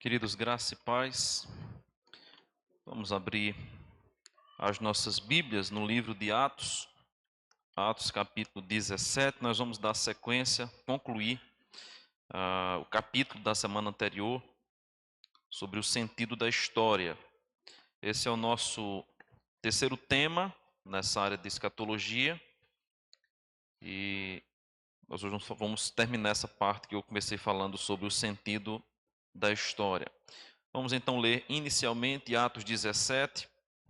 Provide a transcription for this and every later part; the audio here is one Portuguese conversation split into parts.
Queridos, graça e paz, vamos abrir as nossas Bíblias no livro de Atos, Atos capítulo 17, nós vamos dar sequência, concluir o capítulo da semana anterior sobre o sentido da história. Esse é o nosso terceiro tema nessa área de escatologia e nós hoje vamos terminar essa parte que eu comecei falando sobre o sentido da história. Vamos então ler inicialmente Atos 17,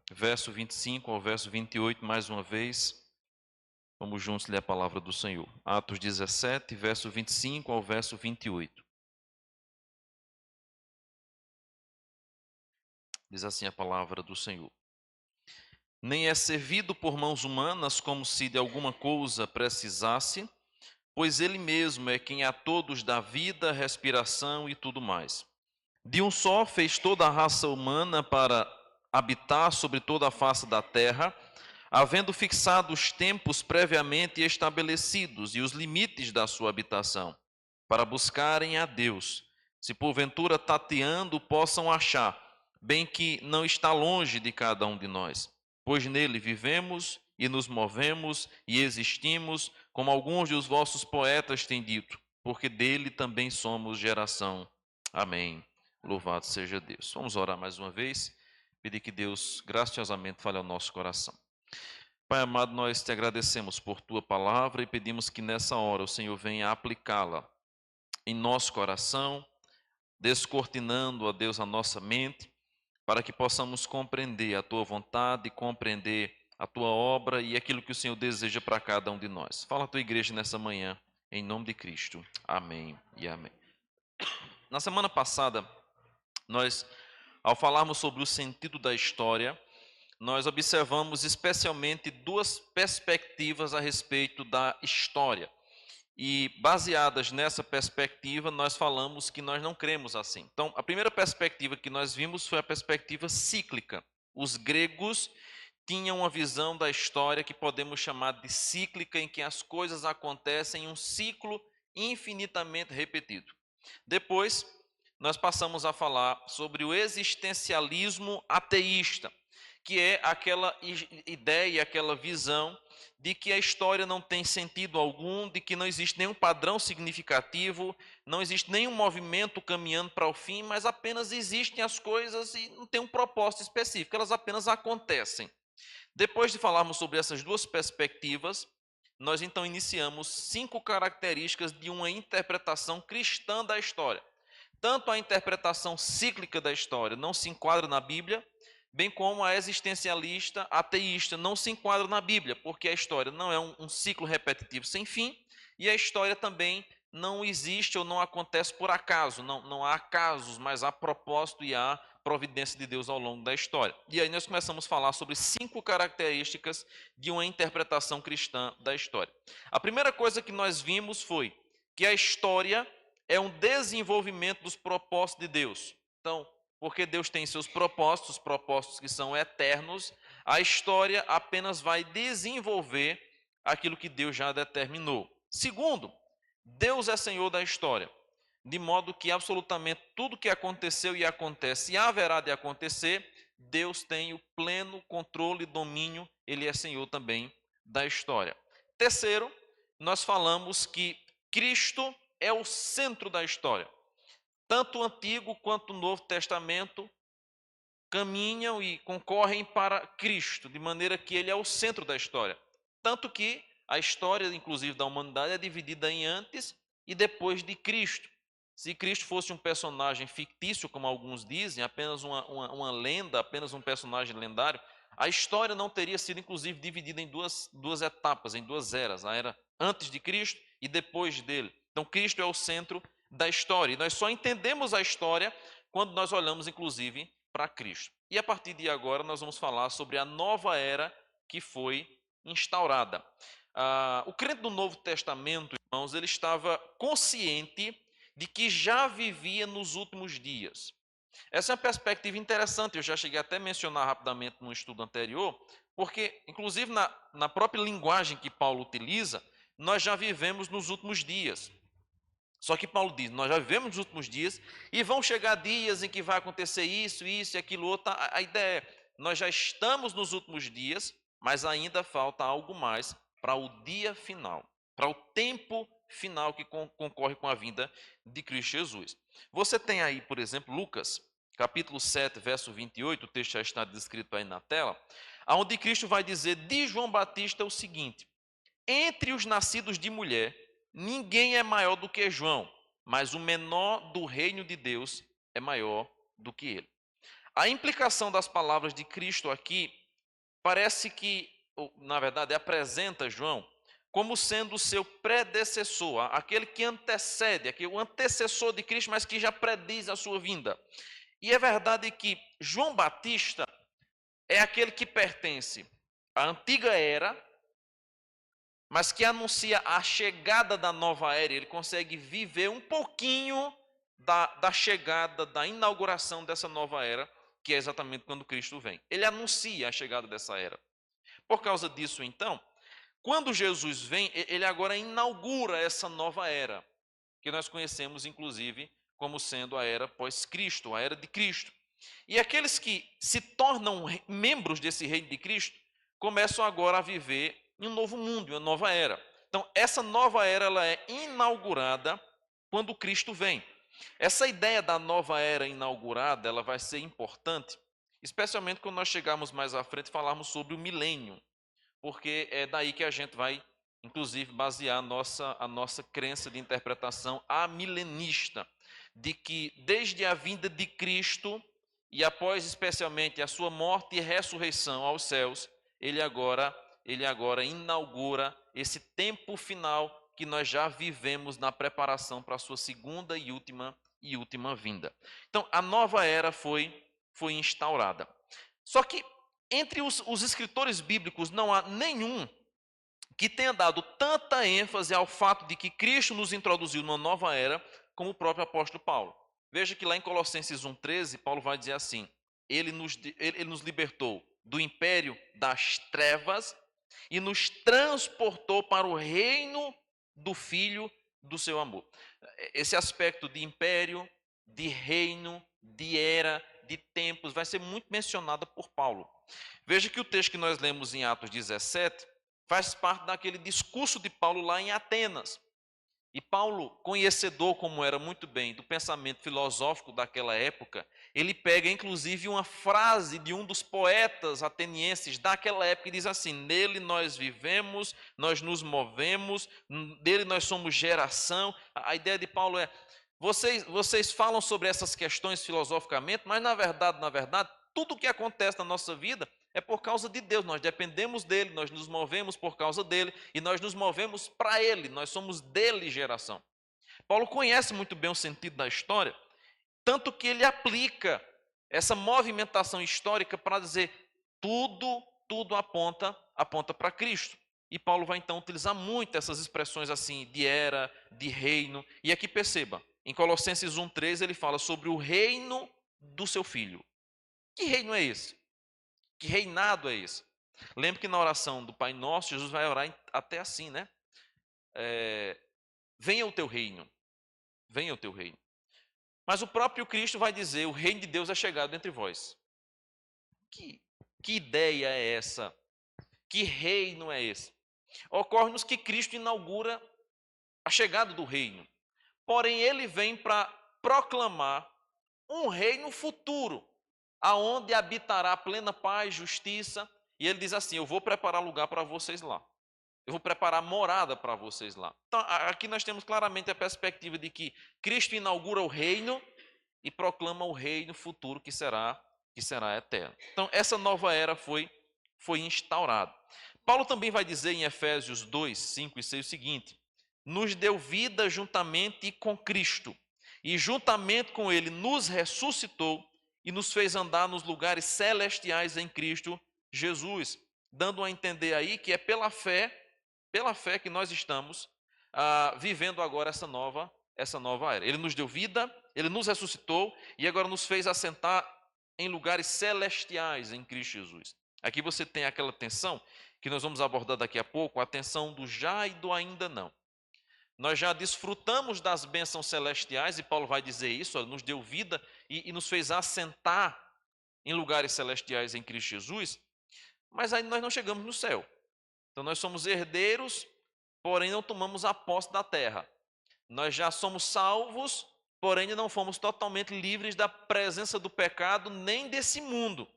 verso 25 ao verso 28, mais uma vez. Vamos juntos ler a palavra do Senhor. Atos 17, verso 25 ao verso 28. Diz assim a palavra do Senhor. Nem é servido por mãos humanas como se de alguma coisa precisasse, pois Ele mesmo é quem a todos dá vida, respiração e tudo mais. De um só fez toda a raça humana para habitar sobre toda a face da terra, havendo fixado os tempos previamente estabelecidos e os limites da sua habitação, para buscarem a Deus, se porventura tateando possam achar, bem que não está longe de cada um de nós, pois nele vivemos e nos movemos e existimos, como alguns dos vossos poetas têm dito, porque dele também somos geração. Amém. Louvado seja Deus. Vamos orar mais uma vez, pedir que Deus graciosamente fale ao nosso coração. Pai amado, nós te agradecemos por tua palavra e pedimos que nessa hora o Senhor venha aplicá-la em nosso coração, descortinando, ó Deus, a nossa mente, para que possamos compreender a tua vontade, compreender a tua obra e aquilo que o Senhor deseja para cada um de nós. Fala a tua igreja nessa manhã, em nome de Cristo. Amém e amém. Na semana passada, nós, ao falarmos sobre o sentido da história, nós observamos especialmente duas perspectivas a respeito da história. E baseadas nessa perspectiva, nós falamos que nós não cremos assim. Então, a primeira perspectiva que nós vimos foi a perspectiva cíclica. Os gregos tinham uma visão da história que podemos chamar de cíclica, em que as coisas acontecem em um ciclo infinitamente repetido. Depois, nós passamos a falar sobre o existencialismo ateísta, que é aquela ideia, aquela visão de que a história não tem sentido algum, de que não existe nenhum padrão significativo, não existe nenhum movimento caminhando para o fim, mas apenas existem as coisas e não tem um propósito específico, elas apenas acontecem. Depois de falarmos sobre essas duas perspectivas, nós então iniciamos 5 características de uma interpretação cristã da história. Tanto a interpretação cíclica da história não se enquadra na Bíblia, bem como a existencialista ateísta não se enquadra na Bíblia, porque a história não é um ciclo repetitivo sem fim, e a história também não existe ou não acontece por acaso, não há acasos, mas há propósito e há providência de Deus ao longo da história. E aí nós começamos a falar sobre 5 características de uma interpretação cristã da história. A primeira coisa que nós vimos foi que a história é um desenvolvimento dos propósitos de Deus. Então, porque Deus tem seus propósitos que são eternos, a história apenas vai desenvolver aquilo que Deus já determinou. Segundo, Deus é Senhor da história, de modo que absolutamente tudo que aconteceu e acontece e haverá de acontecer, Deus tem o pleno controle e domínio, Ele é Senhor também da história. Terceiro, nós falamos que Cristo é o centro da história. Tanto o Antigo quanto o Novo Testamento caminham e concorrem para Cristo, de maneira que Ele é o centro da história. Tanto que a história, inclusive, da humanidade é dividida em antes e depois de Cristo. Se Cristo fosse um personagem fictício, como alguns dizem, apenas uma lenda, apenas um personagem lendário, a história não teria sido, inclusive, dividida em duas etapas, em duas eras. A era antes de Cristo e depois dele. Então, Cristo é o centro da história. E nós só entendemos a história quando nós olhamos, inclusive, para Cristo. E a partir de agora, nós vamos falar sobre a nova era que foi instaurada. O crente do Novo Testamento, irmãos, ele estava consciente de que já vivia nos últimos dias. Essa é uma perspectiva interessante, eu já cheguei até a mencionar rapidamente no estudo anterior, porque, inclusive, na própria linguagem que Paulo utiliza, nós já vivemos nos últimos dias. Só que Paulo diz, nós já vivemos nos últimos dias e vão chegar dias em que vai acontecer isso e aquilo outro. A ideia é, nós já estamos nos últimos dias, mas ainda falta algo mais para o dia final, para o tempo final que concorre com a vinda de Cristo Jesus. Você tem aí, por exemplo, Lucas, capítulo 7, verso 28, o texto já está descrito aí na tela, onde Cristo vai dizer de João Batista o seguinte: entre os nascidos de mulher, ninguém é maior do que João, mas o menor do reino de Deus é maior do que ele. A implicação das palavras de Cristo aqui parece que, na verdade, apresenta João como sendo o seu predecessor, aquele que antecede, o antecessor de Cristo, mas que já prediz a sua vinda. E é verdade que João Batista é aquele que pertence à antiga era, mas que anuncia a chegada da nova era. Ele consegue viver um pouquinho da chegada, da inauguração dessa nova era, que é exatamente quando Cristo vem. Ele anuncia a chegada dessa era. Por causa disso, então, quando Jesus vem, ele agora inaugura essa nova era, que nós conhecemos, inclusive, como sendo a era pós-Cristo, a era de Cristo. E aqueles que se tornam membros desse reino de Cristo, começam agora a viver em um novo mundo, em uma nova era. Então, essa nova era ela é inaugurada quando Cristo vem. Essa ideia da nova era inaugurada, ela vai ser importante, especialmente quando nós chegarmos mais à frente e falarmos sobre o milênio, porque é daí que a gente vai, inclusive, basear a nossa crença de interpretação amilenista, de que desde a vinda de Cristo e após especialmente a sua morte e ressurreição aos céus, ele agora inaugura esse tempo final que nós já vivemos na preparação para a sua segunda e última vinda. Então, a nova era foi instaurada. Só que entre os escritores bíblicos não há nenhum que tenha dado tanta ênfase ao fato de que Cristo nos introduziu numa nova era, como o próprio apóstolo Paulo. Veja que lá em Colossenses 1,13, Paulo vai dizer assim: ele nos libertou do império das trevas e nos transportou para o reino do Filho do seu amor. Esse aspecto de império, de reino, de era, de tempos, vai ser muito mencionado por Paulo. Veja que o texto que nós lemos em Atos 17 faz parte daquele discurso de Paulo lá em Atenas. E Paulo, conhecedor como era muito bem do pensamento filosófico daquela época, ele pega inclusive uma frase de um dos poetas atenienses daquela época e diz assim: nele nós vivemos, nós nos movemos, dele nós somos geração. A ideia de Paulo é: vocês falam sobre essas questões filosoficamente, mas na verdade, tudo o que acontece na nossa vida é por causa de Deus, nós dependemos dele, nós nos movemos por causa dele e nós nos movemos para ele, nós somos dele geração. Paulo conhece muito bem o sentido da história, tanto que ele aplica essa movimentação histórica para dizer tudo aponta para Cristo. E Paulo vai então utilizar muito essas expressões assim de era, de reino. E aqui perceba, em Colossenses 1,13 ele fala sobre o reino do seu filho. Que reino é esse? Que reinado é esse? Lembra que na oração do Pai Nosso, Jesus vai orar até assim, né? Venha o teu reino. Venha o teu reino. Mas o próprio Cristo vai dizer: o reino de Deus é chegado entre vós. Que ideia é essa? Que reino é esse? Ocorre-nos que Cristo inaugura a chegada do reino. Porém, ele vem para proclamar um reino futuro, aonde habitará plena paz, justiça. E ele diz assim: eu vou preparar lugar para vocês lá. Eu vou preparar morada para vocês lá. Então, aqui nós temos claramente a perspectiva de que Cristo inaugura o reino e proclama o reino futuro que será eterno. Então, essa nova era foi instaurada. Paulo também vai dizer em Efésios 2, 5 e 6 o seguinte: nos deu vida juntamente com Cristo, e juntamente com ele nos ressuscitou e nos fez andar nos lugares celestiais em Cristo Jesus, dando a entender aí que é pela fé que nós estamos vivendo agora essa nova era. Ele nos deu vida, ele nos ressuscitou e agora nos fez assentar em lugares celestiais em Cristo Jesus. Aqui você tem aquela tensão que nós vamos abordar daqui a pouco, a tensão do já e do ainda não. Nós já desfrutamos das bênçãos celestiais, e Paulo vai dizer isso, ó, nos deu vida e nos fez assentar em lugares celestiais em Cristo Jesus, mas ainda nós não chegamos no céu. Então nós somos herdeiros, porém não tomamos a posse da terra. Nós já somos salvos, porém ainda não fomos totalmente livres da presença do pecado, nem desse mundo.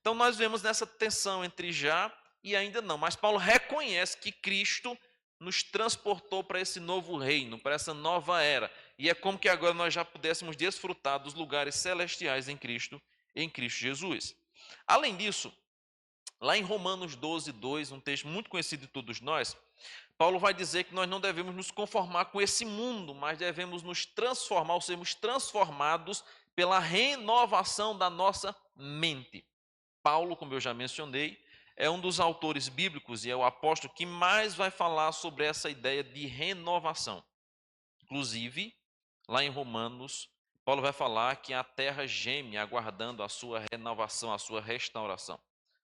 Então nós vemos nessa tensão entre já e ainda não. Mas Paulo reconhece que Cristo nos transportou para esse novo reino, para essa nova era. E é como que agora nós já pudéssemos desfrutar dos lugares celestiais em Cristo Jesus. Além disso, lá em Romanos 12, 2, um texto muito conhecido de todos nós, Paulo vai dizer que nós não devemos nos conformar com esse mundo, mas devemos nos transformar, ou sermos transformados pela renovação da nossa mente. Paulo, como eu já mencionei, é um dos autores bíblicos e é o apóstolo que mais vai falar sobre essa ideia de renovação. Inclusive, lá em Romanos, Paulo vai falar que a terra geme aguardando a sua renovação, a sua restauração.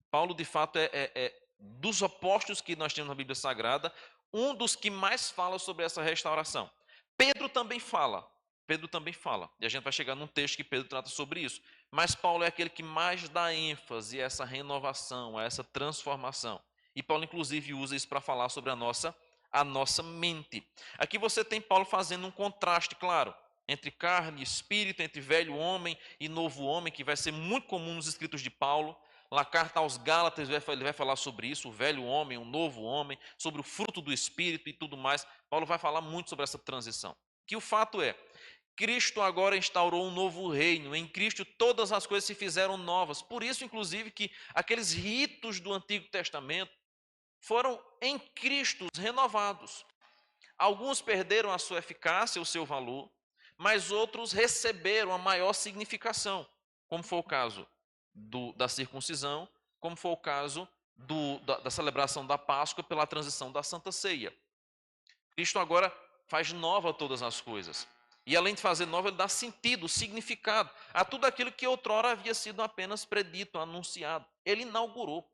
Paulo, de fato, é dos apóstolos que nós temos na Bíblia Sagrada, um dos que mais fala sobre essa restauração. Pedro também fala, e a gente vai chegar num texto que Pedro trata sobre isso. Mas Paulo é aquele que mais dá ênfase a essa renovação, a essa transformação. E Paulo, inclusive, usa isso para falar sobre a nossa mente. Aqui você tem Paulo fazendo um contraste, claro, entre carne e espírito, entre velho homem e novo homem, que vai ser muito comum nos escritos de Paulo. Na carta aos Gálatas ele vai falar sobre isso, o velho homem, o novo homem, sobre o fruto do Espírito e tudo mais. Paulo vai falar muito sobre essa transição. Que o fato é, Cristo agora instaurou um novo reino, em Cristo todas as coisas se fizeram novas. Por isso, inclusive, que aqueles ritos do Antigo Testamento foram em Cristo renovados. Alguns perderam a sua eficácia, o seu valor, mas outros receberam a maior significação, como foi o caso da circuncisão, como foi o caso da celebração da Páscoa pela transição da Santa Ceia. Cristo agora faz nova todas as coisas. E além de fazer nova, ele dá sentido, significado a tudo aquilo que outrora havia sido apenas predito, anunciado. Ele inaugurou.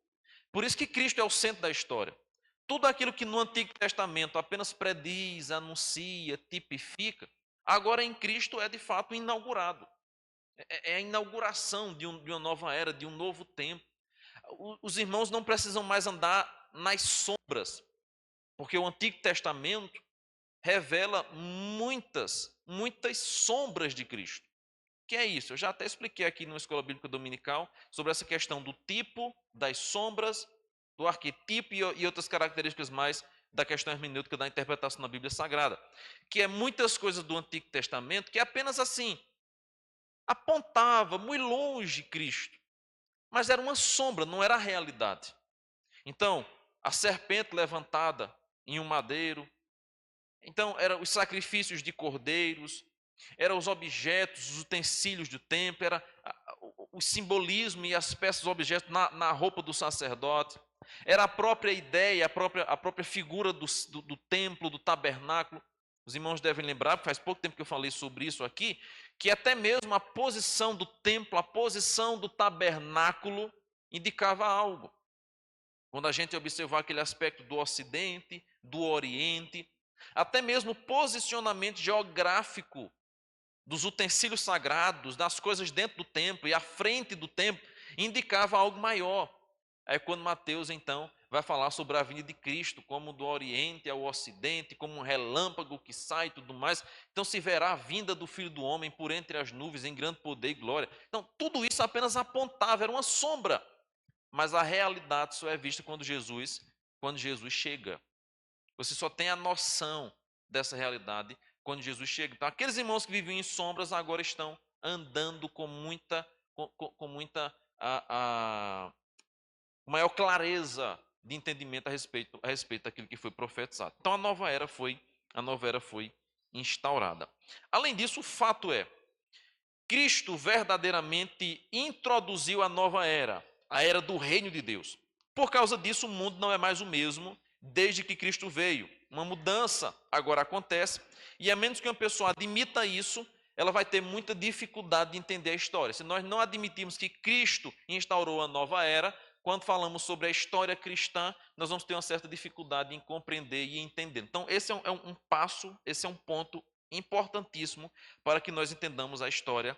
Por isso que Cristo é o centro da história. Tudo aquilo que no Antigo Testamento apenas prediz, anuncia, tipifica, agora em Cristo é de fato inaugurado. É a inauguração de uma nova era, de um novo tempo. Os irmãos não precisam mais andar nas sombras, porque o Antigo Testamento revela muitas sombras de Cristo. Que é isso? Eu já até expliquei aqui na Escola Bíblica Dominical sobre essa questão do tipo, das sombras, do arquetipo e outras características mais da questão hermenêutica da interpretação da Bíblia Sagrada. Que é muitas coisas do Antigo Testamento que é apenas assim, apontava muito longe Cristo, mas era uma sombra, não era a realidade. Então, a serpente levantada em um madeiro, então eram os sacrifícios de cordeiros, eram os objetos, os utensílios do templo, era o simbolismo e as peças, objetos na roupa do sacerdote, era a própria ideia, a própria figura do templo, do tabernáculo. Os irmãos devem lembrar, porque faz pouco tempo que eu falei sobre isso aqui, que até mesmo a posição do templo, a posição do tabernáculo indicava algo. Quando a gente observar aquele aspecto do Ocidente, do Oriente, até mesmo o posicionamento geográfico dos utensílios sagrados, das coisas dentro do templo e à frente do templo, indicava algo maior. Aí quando Mateus, então, vai falar sobre a vinda de Cristo, como do Oriente ao Ocidente, como um relâmpago que sai e tudo mais, então se verá a vinda do Filho do Homem por entre as nuvens em grande poder e glória. Então, tudo isso apenas apontava, era uma sombra, mas a realidade só é vista quando Jesus chega. Você só tem a noção dessa realidade quando Jesus chega. Então, aqueles irmãos que viviam em sombras agora estão andando com muita maior clareza de entendimento a respeito daquilo que foi profetizado. Então, a nova era foi instaurada. Além disso, o fato é, Cristo verdadeiramente introduziu a nova era, a era do reino de Deus. Por causa disso, o mundo não é mais o mesmo desde que Cristo veio. Uma mudança agora acontece, e a menos que uma pessoa admita isso, ela vai ter muita dificuldade de entender a história. Se nós não admitirmos que Cristo instaurou a nova era, quando falamos sobre a história cristã, nós vamos ter uma certa dificuldade em compreender e entender. Então, esse é um passo, esse é um ponto importantíssimo para que nós entendamos a história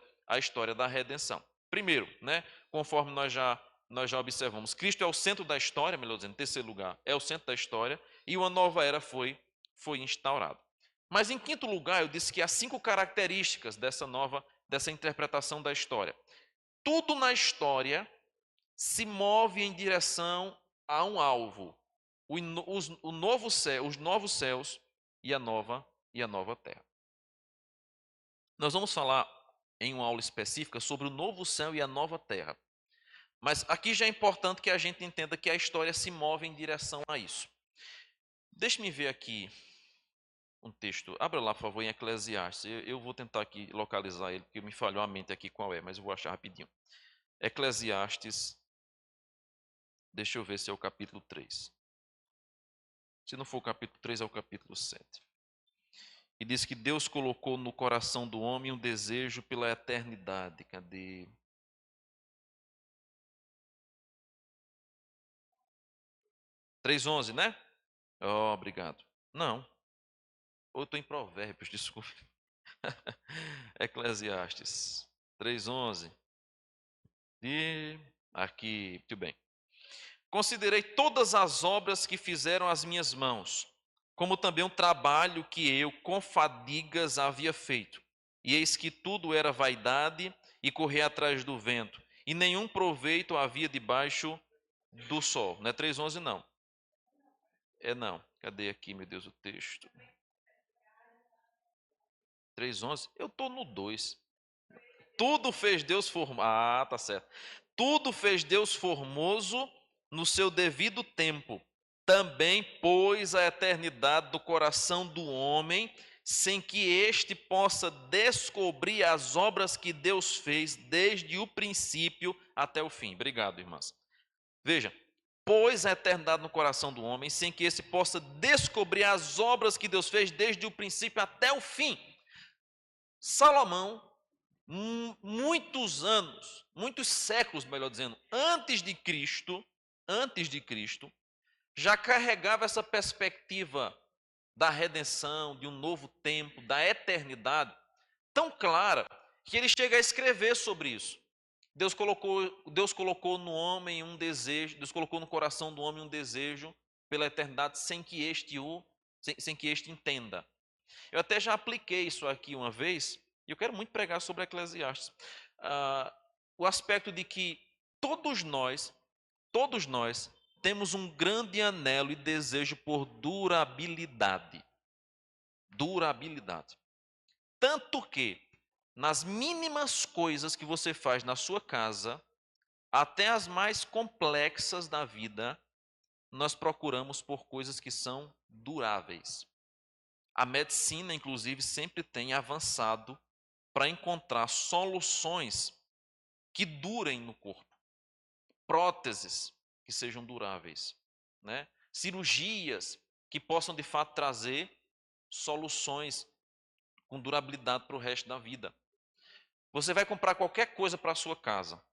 da redenção. Primeiro, né, conforme nós já observamos, Cristo é o centro da história, melhor dizendo, em terceiro lugar, é o centro da história, e uma nova era foi instaurada. Mas em quinto lugar, eu disse que há 5 características dessa interpretação da história. Tudo na história se move em direção a um alvo, o novo céu, os novos céus e a nova terra. Nós vamos falar em uma aula específica sobre o novo céu e a nova terra. Mas aqui já é importante que a gente entenda que a história se move em direção a isso. Deixe-me ver aqui um texto. Abra lá, por favor, em Eclesiastes. Eu vou tentar aqui localizar ele, porque me falhou a mente aqui qual é, mas eu vou achar rapidinho. Eclesiastes, deixa eu ver se é o capítulo 3. Se não for o capítulo 3, é o capítulo 7. E diz que Deus colocou no coração do homem um desejo pela eternidade. Cadê? Três 11, né? Oh, obrigado. Não. Ou eu estou em Provérbios, desculpe. Eclesiastes 3:11. E aqui, muito bem. Considerei todas as obras que fizeram as minhas mãos, como também o trabalho que eu com fadigas havia feito. E eis que tudo era vaidade e correr atrás do vento, e nenhum proveito havia debaixo do sol. Não é 3:11 não. É não. Cadê aqui, meu Deus, o texto? 3:11. Eu estou no 2. Tudo fez Deus formoso. Ah, tá certo. Tudo fez Deus formoso no seu devido tempo. Também pôs a eternidade do coração do homem, sem que este possa descobrir as obras que Deus fez desde o princípio até o fim. Obrigado, irmãs. Veja, pôs a eternidade no coração do homem, sem que esse possa descobrir as obras que Deus fez desde o princípio até o fim. Salomão, muitos anos, muitos séculos, melhor dizendo, antes de Cristo, já carregava essa perspectiva da redenção, de um novo tempo, da eternidade, tão clara que ele chega a escrever sobre isso. Deus colocou no homem um desejo, Deus colocou no coração do homem um desejo pela eternidade sem que este entenda. Eu até já apliquei isso aqui uma vez, e eu quero muito pregar sobre Eclesiastes. O aspecto de que todos nós temos um grande anelo e desejo por durabilidade. Durabilidade. Tanto que, nas mínimas coisas que você faz na sua casa, até as mais complexas da vida, nós procuramos por coisas que são duráveis. A medicina, inclusive, sempre tem avançado para encontrar soluções que durem no corpo. Próteses que sejam duráveis, né? Cirurgias que possam, de fato, trazer soluções com durabilidade para o resto da vida. Você vai comprar qualquer coisa para a sua casa,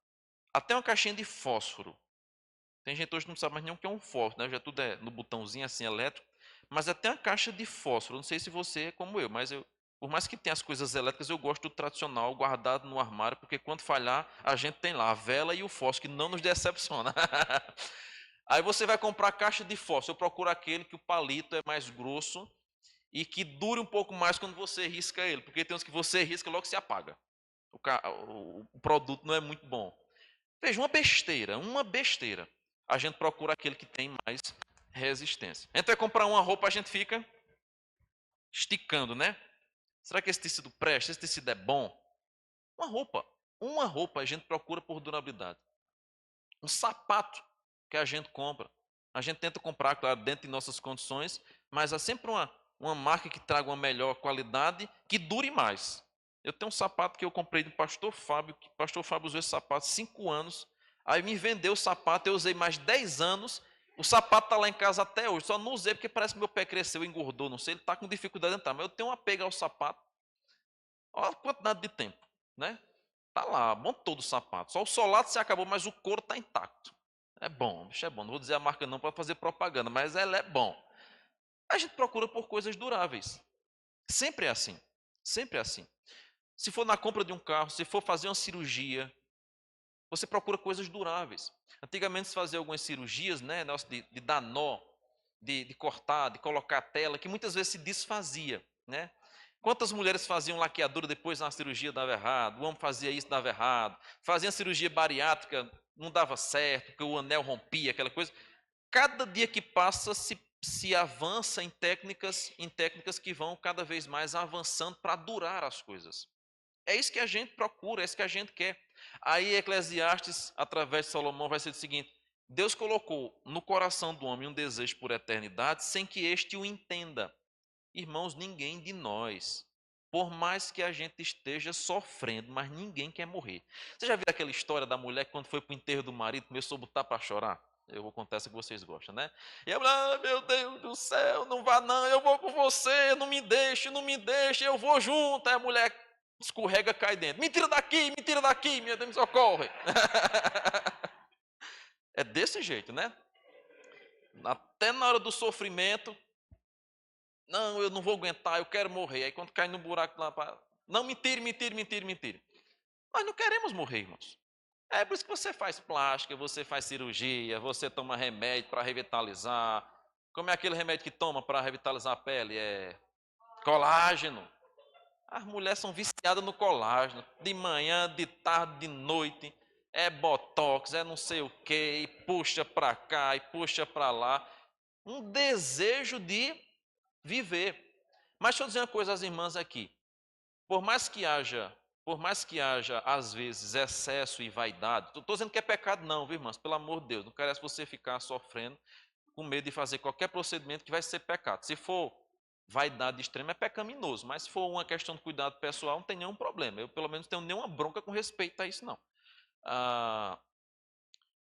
até uma caixinha de fósforo. Tem gente hoje que não sabe mais nem o que é um fósforo, né? Já tudo é no botãozinho assim elétrico. Mas até uma caixa de fósforo, não sei se você é como eu, mas por mais que tenha as coisas elétricas, eu gosto do tradicional, guardado no armário, porque quando falhar, a gente tem lá a vela e o fósforo, que não nos decepciona. Aí você vai comprar a caixa de fósforo, eu procuro aquele que o palito é mais grosso e que dure um pouco mais quando você risca ele, porque tem uns que você risca e logo se apaga. O produto não é muito bom. Veja, uma besteira. A gente procura aquele que tem mais resistência. A gente vai comprar uma roupa, a gente fica esticando, né? Será que esse tecido presta? Esse tecido é bom? Uma roupa a gente procura por durabilidade. Um sapato que a gente compra. A gente tenta comprar, claro, dentro de nossas condições, mas há sempre uma marca que traga uma melhor qualidade, que dure mais. Eu tenho um sapato que eu comprei do pastor Fábio, que o pastor Fábio usou esse sapato 5 anos, aí me vendeu o sapato, eu usei mais 10 anos, o sapato está lá em casa até hoje, só não usei porque parece que meu pé cresceu, engordou, não sei, ele está com dificuldade de entrar, mas eu tenho um apego ao sapato. Olha a quantidade de tempo, né? Está lá, montou o sapato, só o solado se acabou, mas o couro está intacto. É bom, bicho é bom. Não vou dizer a marca não para fazer propaganda, mas ela é bom. A gente procura por coisas duráveis. Sempre é assim. Sempre é assim. Se for na compra de um carro, se for fazer uma cirurgia, você procura coisas duráveis. Antigamente se fazia algumas cirurgias, né, de dar nó, de cortar, de colocar tela, que muitas vezes se desfazia, né? Quantas mulheres faziam laqueadura depois na cirurgia dava errado, o homem fazia isso dava errado, fazia cirurgia bariátrica, não dava certo, porque o anel rompia, aquela coisa. Cada dia que passa se avança em técnicas que vão cada vez mais avançando para durar as coisas. É isso que a gente procura, é isso que a gente quer. Aí Eclesiastes, através de Salomão, vai ser o seguinte: Deus colocou no coração do homem um desejo por eternidade sem que este o entenda. Irmãos, ninguém de nós, por mais que a gente esteja sofrendo, mas ninguém quer morrer. Você já viu aquela história da mulher que quando foi para o enterro do marido começou a botar para chorar? Eu vou contar essa que vocês gostam, né? E a mulher, ah, meu Deus do céu, não vá não, eu vou com você, não me deixe, eu vou junto. Aí a mulher escorrega, cai dentro. Me tira daqui, meu Deus, me socorre. É desse jeito, né? Até na hora do sofrimento, não, eu não vou aguentar, eu quero morrer. Aí quando cai no buraco lá, não, me tire, me tire, me tire, me tire. Nós não queremos morrer, irmãos. É por isso que você faz plástica, você faz cirurgia, você toma remédio para revitalizar. Como é aquele remédio que toma para revitalizar a pele? É colágeno. As mulheres são viciadas no colágeno. De manhã, de tarde, de noite. É botox, é não sei o quê. E puxa para cá, e puxa para lá. Um desejo de viver. Mas deixa eu dizer uma coisa às irmãs aqui. Por mais que haja, às vezes excesso e vaidade, estou dizendo que é pecado não, viu, irmãs? Pelo amor de Deus, não quero você ficar sofrendo com medo de fazer qualquer procedimento que vai ser pecado. Se for vaidade extrema é pecaminoso, mas se for uma questão de cuidado pessoal, não tem nenhum problema. Eu pelo menos não tenho nenhuma bronca com respeito a isso não. Ah,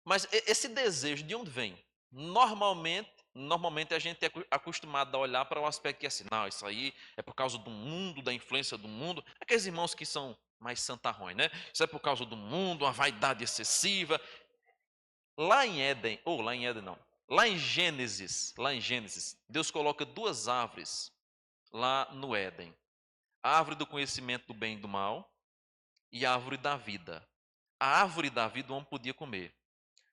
mas esse desejo de onde vem? Normalmente a gente é acostumado a olhar para o aspecto que é assim, não, isso aí é por causa do mundo, da influência do mundo. Aqueles irmãos que são mais santarrões, né? Isso é por causa do mundo, uma vaidade excessiva. Lá em Éden, ou lá em Éden não, lá em Gênesis, Deus coloca duas árvores lá no Éden. A árvore do conhecimento do bem e do mal e a árvore da vida. A árvore da vida o homem podia comer.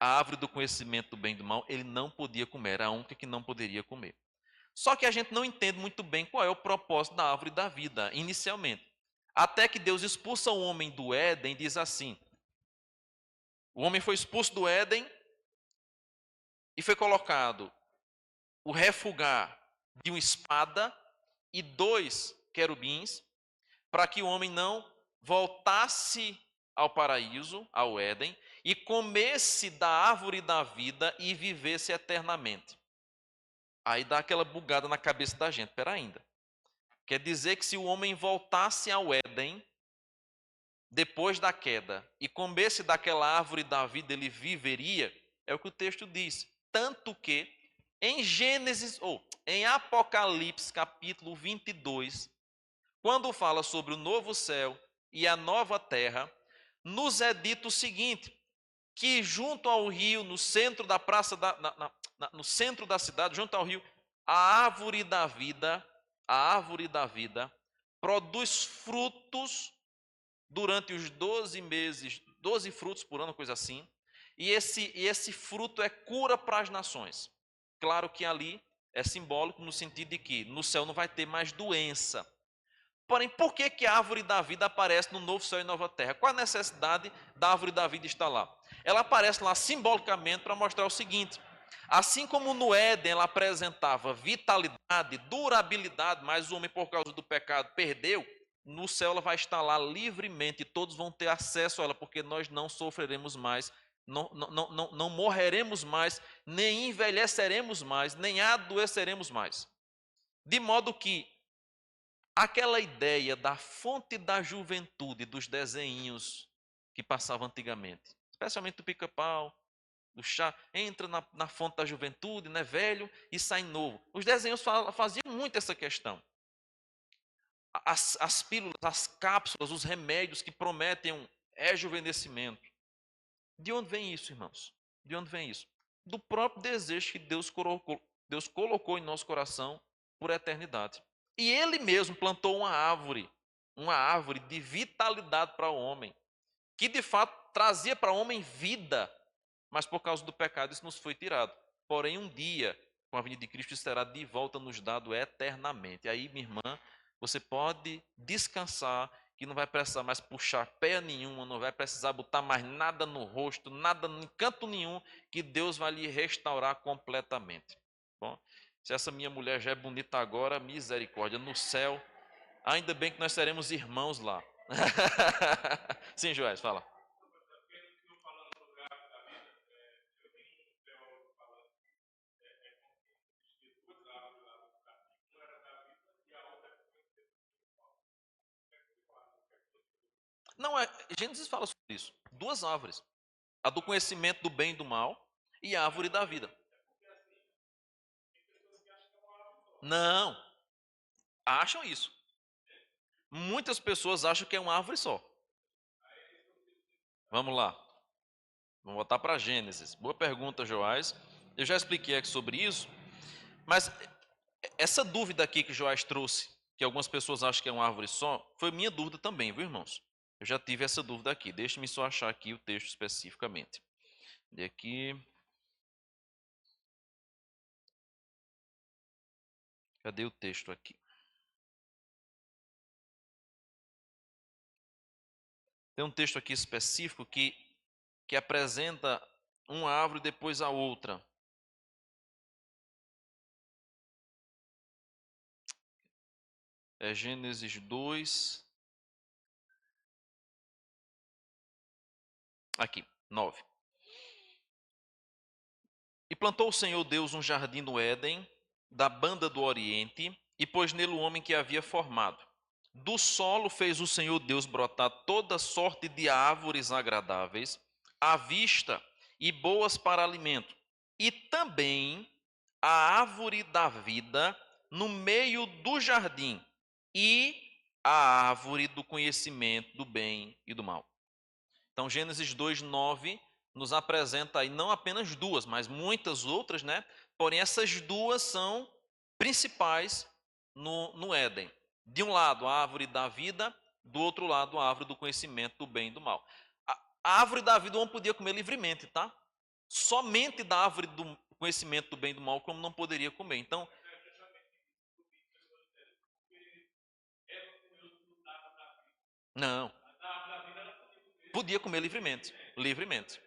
A árvore do conhecimento do bem e do mal, ele não podia comer, era a única que não poderia comer. Só que a gente não entende muito bem qual é o propósito da árvore da vida, inicialmente. Até que Deus expulsa o homem do Éden e diz assim: o homem foi expulso do Éden e foi colocado o refugar de uma espada e dois querubins, para que o homem não voltasse ao paraíso, ao Éden, e comesse da árvore da vida e vivesse eternamente. Aí dá aquela bugada na cabeça da gente, pera ainda. Quer dizer que se o homem voltasse ao Éden, depois da queda, e comesse daquela árvore da vida, ele viveria? É o que o texto diz. Tanto que, em Gênesis, ou em Apocalipse, capítulo 22, quando fala sobre o novo céu e a nova terra, nos é dito o seguinte: que junto ao rio, no centro da praça, no centro da cidade, junto ao rio, a árvore da vida, a árvore da vida, produz frutos durante os 12 meses, 12 frutos por ano, coisa assim, e esse fruto é cura para as nações. Claro que ali é simbólico no sentido de que no céu não vai ter mais doença. Porém, por que, que a árvore da vida aparece no novo céu e nova terra? Qual a necessidade da árvore da vida estar lá? Ela aparece lá simbolicamente para mostrar o seguinte: assim como no Éden ela apresentava vitalidade, durabilidade, mas o homem, por causa do pecado, perdeu, no céu ela vai estar lá livremente e todos vão ter acesso a ela, porque nós não sofreremos mais, não morreremos mais, nem envelheceremos mais, nem adoeceremos mais. De modo que aquela ideia da fonte da juventude dos desenhinhos que passavam antigamente, especialmente do pica-pau, do chá, entra na fonte da juventude, né, velho, e sai novo. Os desenhos faziam muito essa questão. As pílulas, as cápsulas, os remédios que prometem um rejuvenescimento. De onde vem isso, irmãos? De onde vem isso? Do próprio desejo que Deus colocou em nosso coração por eternidade. E Ele mesmo plantou uma árvore de vitalidade para o homem, que de fato trazia para o homem vida, mas por causa do pecado isso nos foi tirado. Porém, um dia, com a vinda de Cristo, isso será de volta nos dado eternamente. E aí, minha irmã, você pode descansar, que não vai precisar mais puxar pé nenhuma, não vai precisar botar mais nada no rosto, nada em canto nenhum, que Deus vai lhe restaurar completamente. Bom, se essa minha mulher já é bonita agora, misericórdia, no céu, ainda bem que nós seremos irmãos lá. Sim, Joás, fala. Não, Gênesis fala sobre isso. Duas árvores. A do conhecimento do bem e do mal e a árvore da vida. Não, acham isso. Muitas pessoas acham que é uma árvore só. Vamos lá. Vamos voltar para Gênesis. Boa pergunta, Joás. Eu já expliquei aqui sobre isso, mas essa dúvida aqui que Joás trouxe, que algumas pessoas acham que é uma árvore só, foi minha dúvida também, viu, irmãos? Eu já tive essa dúvida aqui. Deixe-me só achar aqui o texto especificamente. E aqui. Cadê o texto aqui? Tem um texto aqui específico que apresenta uma árvore depois a outra. É Gênesis 2. Aqui, 9. E plantou o Senhor Deus um jardim no Éden, da banda do Oriente, e pôs nele o homem que havia formado. Do solo fez o Senhor Deus brotar toda sorte de árvores agradáveis à vista e boas para alimento. E também a árvore da vida no meio do jardim, e a árvore do conhecimento do bem e do mal. Então, Gênesis 2:9 nos apresenta aí não apenas duas, mas muitas outras, né? Porém, essas duas são principais no Éden. De um lado, a árvore da vida, do outro lado, a árvore do conhecimento do bem e do mal. A árvore da vida o homem podia comer livremente, tá? Somente da árvore do conhecimento do bem e do mal, como não poderia comer. Então, não, podia comer livremente, livremente.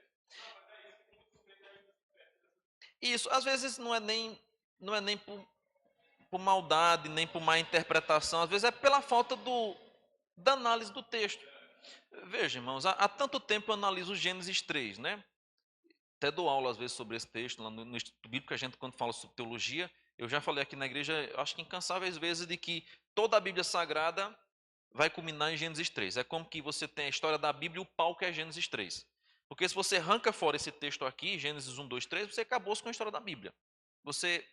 Isso, às vezes não é nem por maldade, nem por má interpretação, às vezes é pela falta da análise do texto. Veja, irmãos, há tanto tempo eu analiso Gênesis 3, né? Até dou aula às vezes sobre esse texto, lá no Instituto Bíblico, a gente quando fala sobre teologia, eu já falei aqui na igreja, acho que incansáveis vezes, de que toda a Bíblia Sagrada vai culminar em Gênesis 3. É como que você tem a história da Bíblia e o palco é Gênesis 3. Porque se você arranca fora esse texto aqui, Gênesis 1, 2, 3, você acabou com a história da Bíblia. Você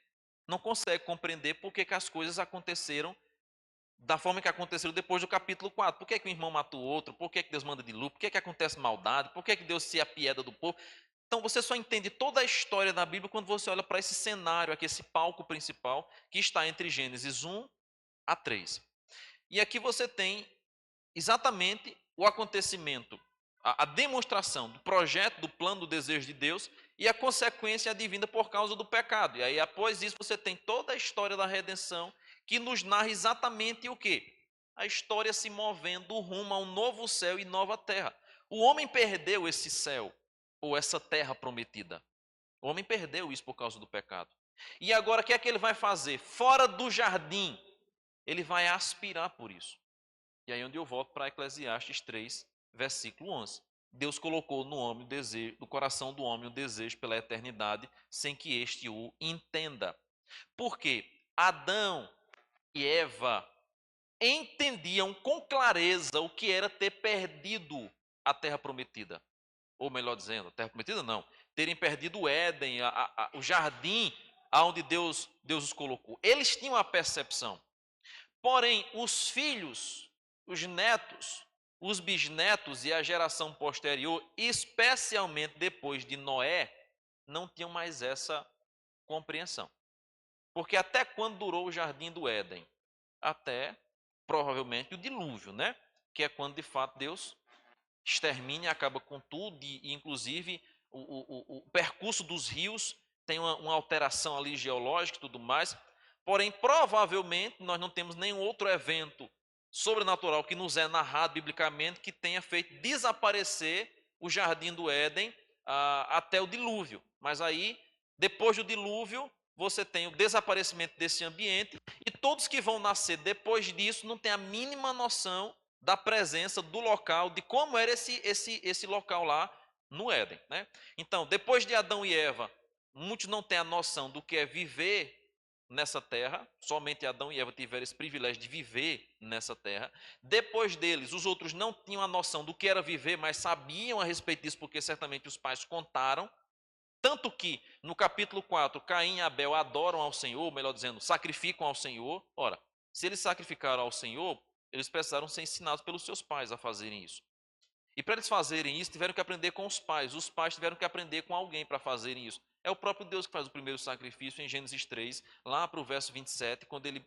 não consegue compreender por que as coisas aconteceram da forma que aconteceram depois do capítulo 4. Por que o irmão matou o outro? Por que Deus manda dilúvio? Por que acontece maldade? Por que Deus se apieda do povo? Então você só entende toda a história da Bíblia quando você olha para esse cenário aqui, esse palco principal que está entre Gênesis 1 a 3. E aqui você tem exatamente o acontecimento, a demonstração do projeto, do plano, do desejo de Deus e a consequência advinda por causa do pecado. E aí, após isso, você tem toda a história da redenção que nos narra exatamente o quê? A história se movendo rumo a um novo céu e nova terra. O homem perdeu esse céu ou essa terra prometida. O homem perdeu isso por causa do pecado. E agora, o que é que ele vai fazer? Fora do jardim, ele vai aspirar por isso. E aí onde eu volto para Eclesiastes 3, versículo 11. Deus colocou no homem o desejo, no coração do homem o desejo pela eternidade, sem que este o entenda. Porque Adão e Eva entendiam com clareza o que era ter perdido a terra prometida. Ou melhor dizendo, a terra prometida não, terem perdido o Éden, o jardim aonde Deus os colocou. Eles tinham a percepção. Porém, os filhos, os netos, os bisnetos e a geração posterior, especialmente depois de Noé, não tinham mais essa compreensão. Porque até quando durou o jardim do Éden? Até, provavelmente, o dilúvio, né? Que é quando, de fato, Deus extermina e acaba com tudo, e inclusive o percurso dos rios tem uma alteração ali geológica e tudo mais. Porém, provavelmente, nós não temos nenhum outro evento sobrenatural que nos é narrado biblicamente que tenha feito desaparecer o jardim do Éden até o dilúvio. Mas aí, depois do dilúvio, você tem o desaparecimento desse ambiente, e todos que vão nascer depois disso não têm a mínima noção da presença do local, de como era esse local lá no Éden, né? Então, depois de Adão e Eva, muitos não têm a noção do que é viver nessa terra, somente Adão e Eva tiveram esse privilégio de viver nessa terra. Depois deles, os outros não tinham a noção do que era viver, mas sabiam a respeito disso, porque certamente os pais contaram. Tanto que, no capítulo 4, Caim e Abel adoram ao Senhor, ou melhor dizendo, sacrificam ao Senhor. Ora, se eles sacrificaram ao Senhor, eles precisaram ser ensinados pelos seus pais a fazerem isso. E para eles fazerem isso, tiveram que aprender com os pais tiveram que aprender com alguém para fazerem isso. É o próprio Deus que faz o primeiro sacrifício em Gênesis 3, lá para o verso 27, quando ele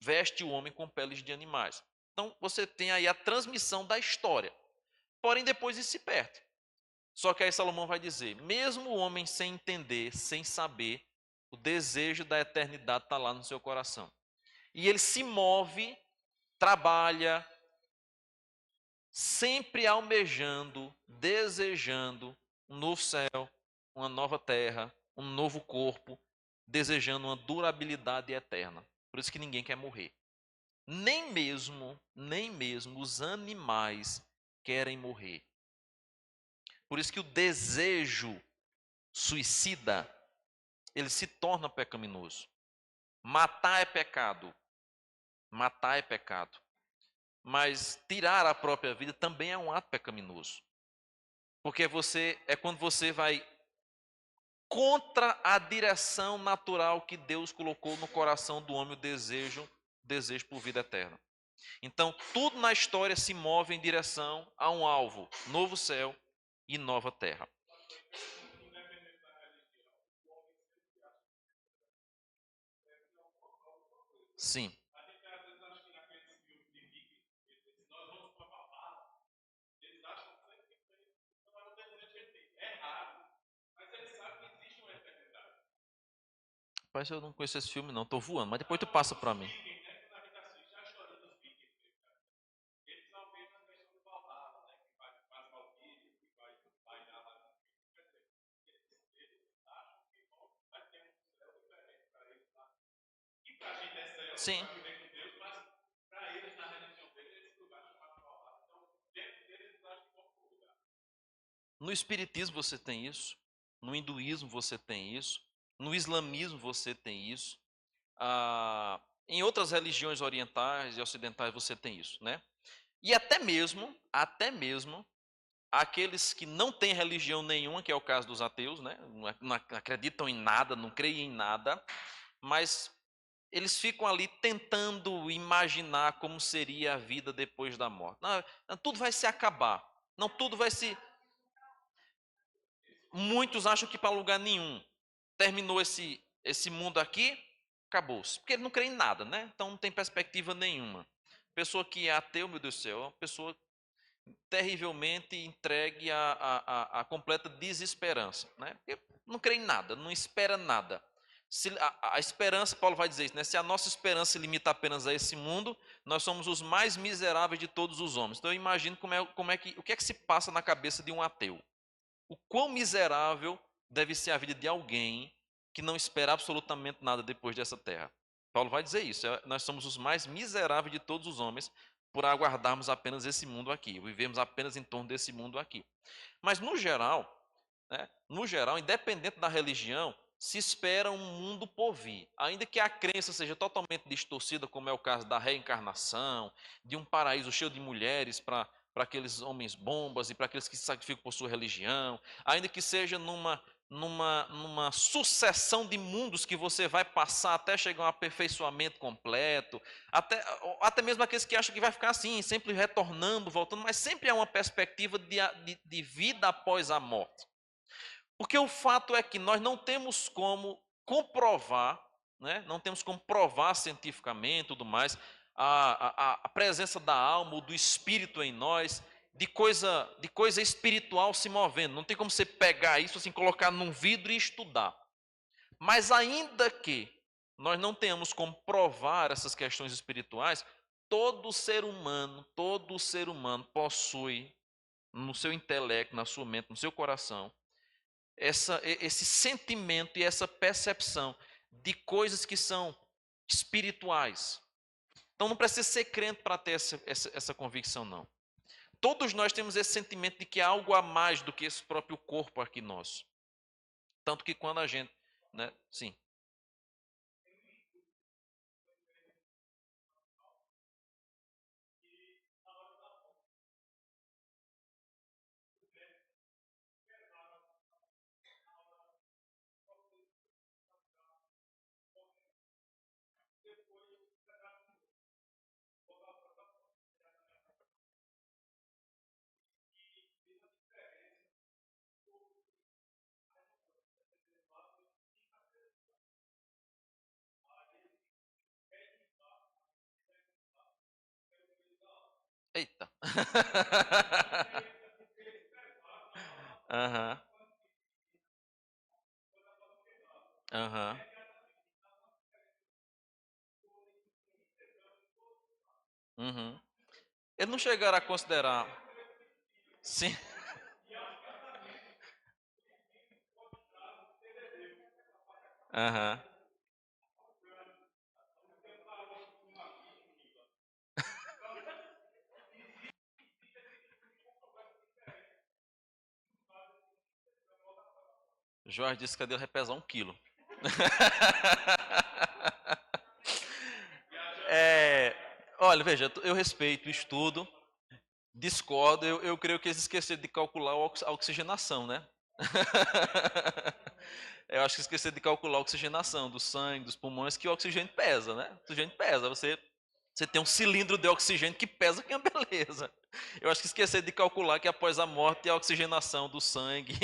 veste o homem com peles de animais. Então, você tem aí a transmissão da história. Porém, depois isso se perde. Só que aí Salomão vai dizer, mesmo o homem sem entender, sem saber, o desejo da eternidade está lá no seu coração. E ele se move, trabalha, sempre almejando, desejando um novo céu, uma nova terra, um novo corpo, desejando uma durabilidade eterna. Por isso que ninguém quer morrer. Nem mesmo os animais querem morrer. Por isso que o desejo suicida, ele se torna pecaminoso. Matar é pecado. Matar é pecado. Mas tirar a própria vida também é um ato pecaminoso. Porque é quando você vai contra a direção natural que Deus colocou no coração do homem, o desejo por vida eterna. Então, tudo na história se move em direção a um alvo, novo céu e nova terra. Sim. Parece que eu não conheço esse filme não, tô voando, mas depois tu passa para mim. Sim. No espiritismo você tem isso, no hinduísmo você tem isso, no islamismo você tem isso, em outras religiões orientais e ocidentais você tem isso, né? E até mesmo aqueles que não têm religião nenhuma, que é o caso dos ateus, né? Não acreditam em nada, não creem em nada, mas eles ficam ali tentando imaginar como seria a vida depois da morte. Não, tudo vai se acabar. Não, tudo vai se. Muitos acham que para lugar nenhum. Terminou esse mundo aqui, acabou-se. Porque ele não crê em nada, né? Então não tem perspectiva nenhuma. Pessoa que é ateu, meu Deus do céu, é uma pessoa terrivelmente entregue à completa desesperança, né? Porque não crê em nada, não espera nada. Se a esperança, Paulo vai dizer isso, né? Se a nossa esperança se limita apenas a esse mundo, nós somos os mais miseráveis de todos os homens. Então eu imagino o que é que se passa na cabeça de um ateu. O quão miserável deve ser a vida de alguém que não espera absolutamente nada depois dessa terra. Paulo vai dizer isso, nós somos os mais miseráveis de todos os homens por aguardarmos apenas esse mundo aqui, vivemos apenas em torno desse mundo aqui. Mas no geral, né, independente da religião, se espera um mundo por vir. Ainda que a crença seja totalmente distorcida, como é o caso da reencarnação, de um paraíso cheio de mulheres para aqueles homens bombas e para aqueles que se sacrificam por sua religião, ainda que seja numa sucessão de mundos que você vai passar até chegar a um aperfeiçoamento completo, até mesmo aqueles que acham que vai ficar assim, sempre retornando, voltando, mas sempre há uma perspectiva de vida após a morte. Porque o fato é que nós não temos como comprovar, né? Não temos como provar cientificamente tudo mais, a presença da alma ou do espírito em nós, de coisa espiritual se movendo. Não tem como você pegar isso assim, colocar num vidro e estudar. Mas ainda que nós não tenhamos como provar essas questões espirituais, todo ser humano possui no seu intelecto, na sua mente, no seu coração, esse sentimento e essa percepção de coisas que são espirituais. Então não precisa ser crente para ter essa convicção, não. Todos nós temos esse sentimento de que há algo a mais do que esse próprio corpo aqui nosso. Tanto que quando a gente, né, sim. Eita. Aham. Aham. Uhum. Eles não chegaram a considerar. Sim. Aham. Jorge disse que a dele vai pesar 1 quilo. É, olha, veja, eu respeito o estudo, discordo, eu creio que eles esqueceram de calcular a oxigenação, né? Eu acho que esqueceram de calcular a oxigenação do sangue, dos pulmões, que o oxigênio pesa, né? O oxigênio pesa, você tem um cilindro de oxigênio que pesa, que é uma beleza. Eu acho que esqueceram de calcular que após a morte a oxigenação do sangue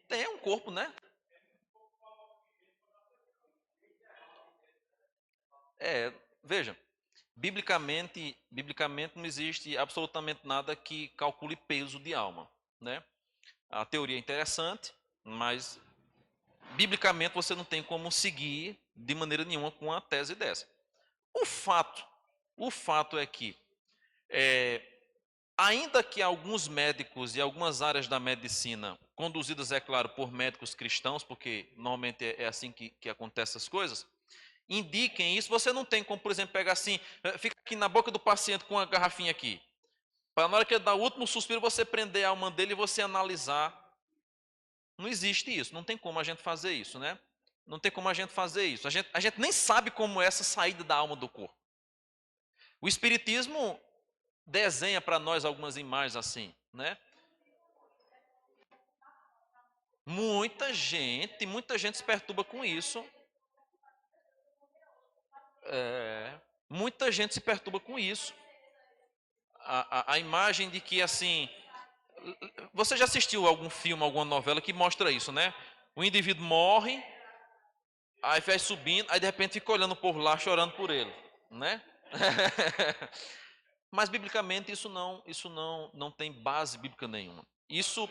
tem um corpo, né? É, veja, biblicamente não existe absolutamente nada que calcule peso de alma, né? A teoria é interessante, mas biblicamente você não tem como seguir de maneira nenhuma com uma tese dessa. O fato, o fato é que, é, ainda que alguns médicos e algumas áreas da medicina, conduzidas, é claro, por médicos cristãos, porque normalmente é assim que acontecem as coisas, indiquem isso, você não tem como, por exemplo, pegar assim, fica aqui na boca do paciente com uma garrafinha aqui, para na hora que ele dá o último suspiro, você prender a alma dele e você analisar. Não existe isso, não tem como a gente fazer isso, né? Não tem como a gente fazer isso. A gente nem sabe como é essa saída da alma do corpo. O Espiritismo desenha para nós algumas imagens assim, né? Muita gente se perturba com isso. Muita gente se perturba com isso. A imagem de que assim. Você já assistiu algum filme, alguma novela que mostra isso, né? O indivíduo morre, aí vai subindo, aí de repente fica olhando o povo lá chorando por ele, né? Mas biblicamente isso não tem base bíblica nenhuma. Isso,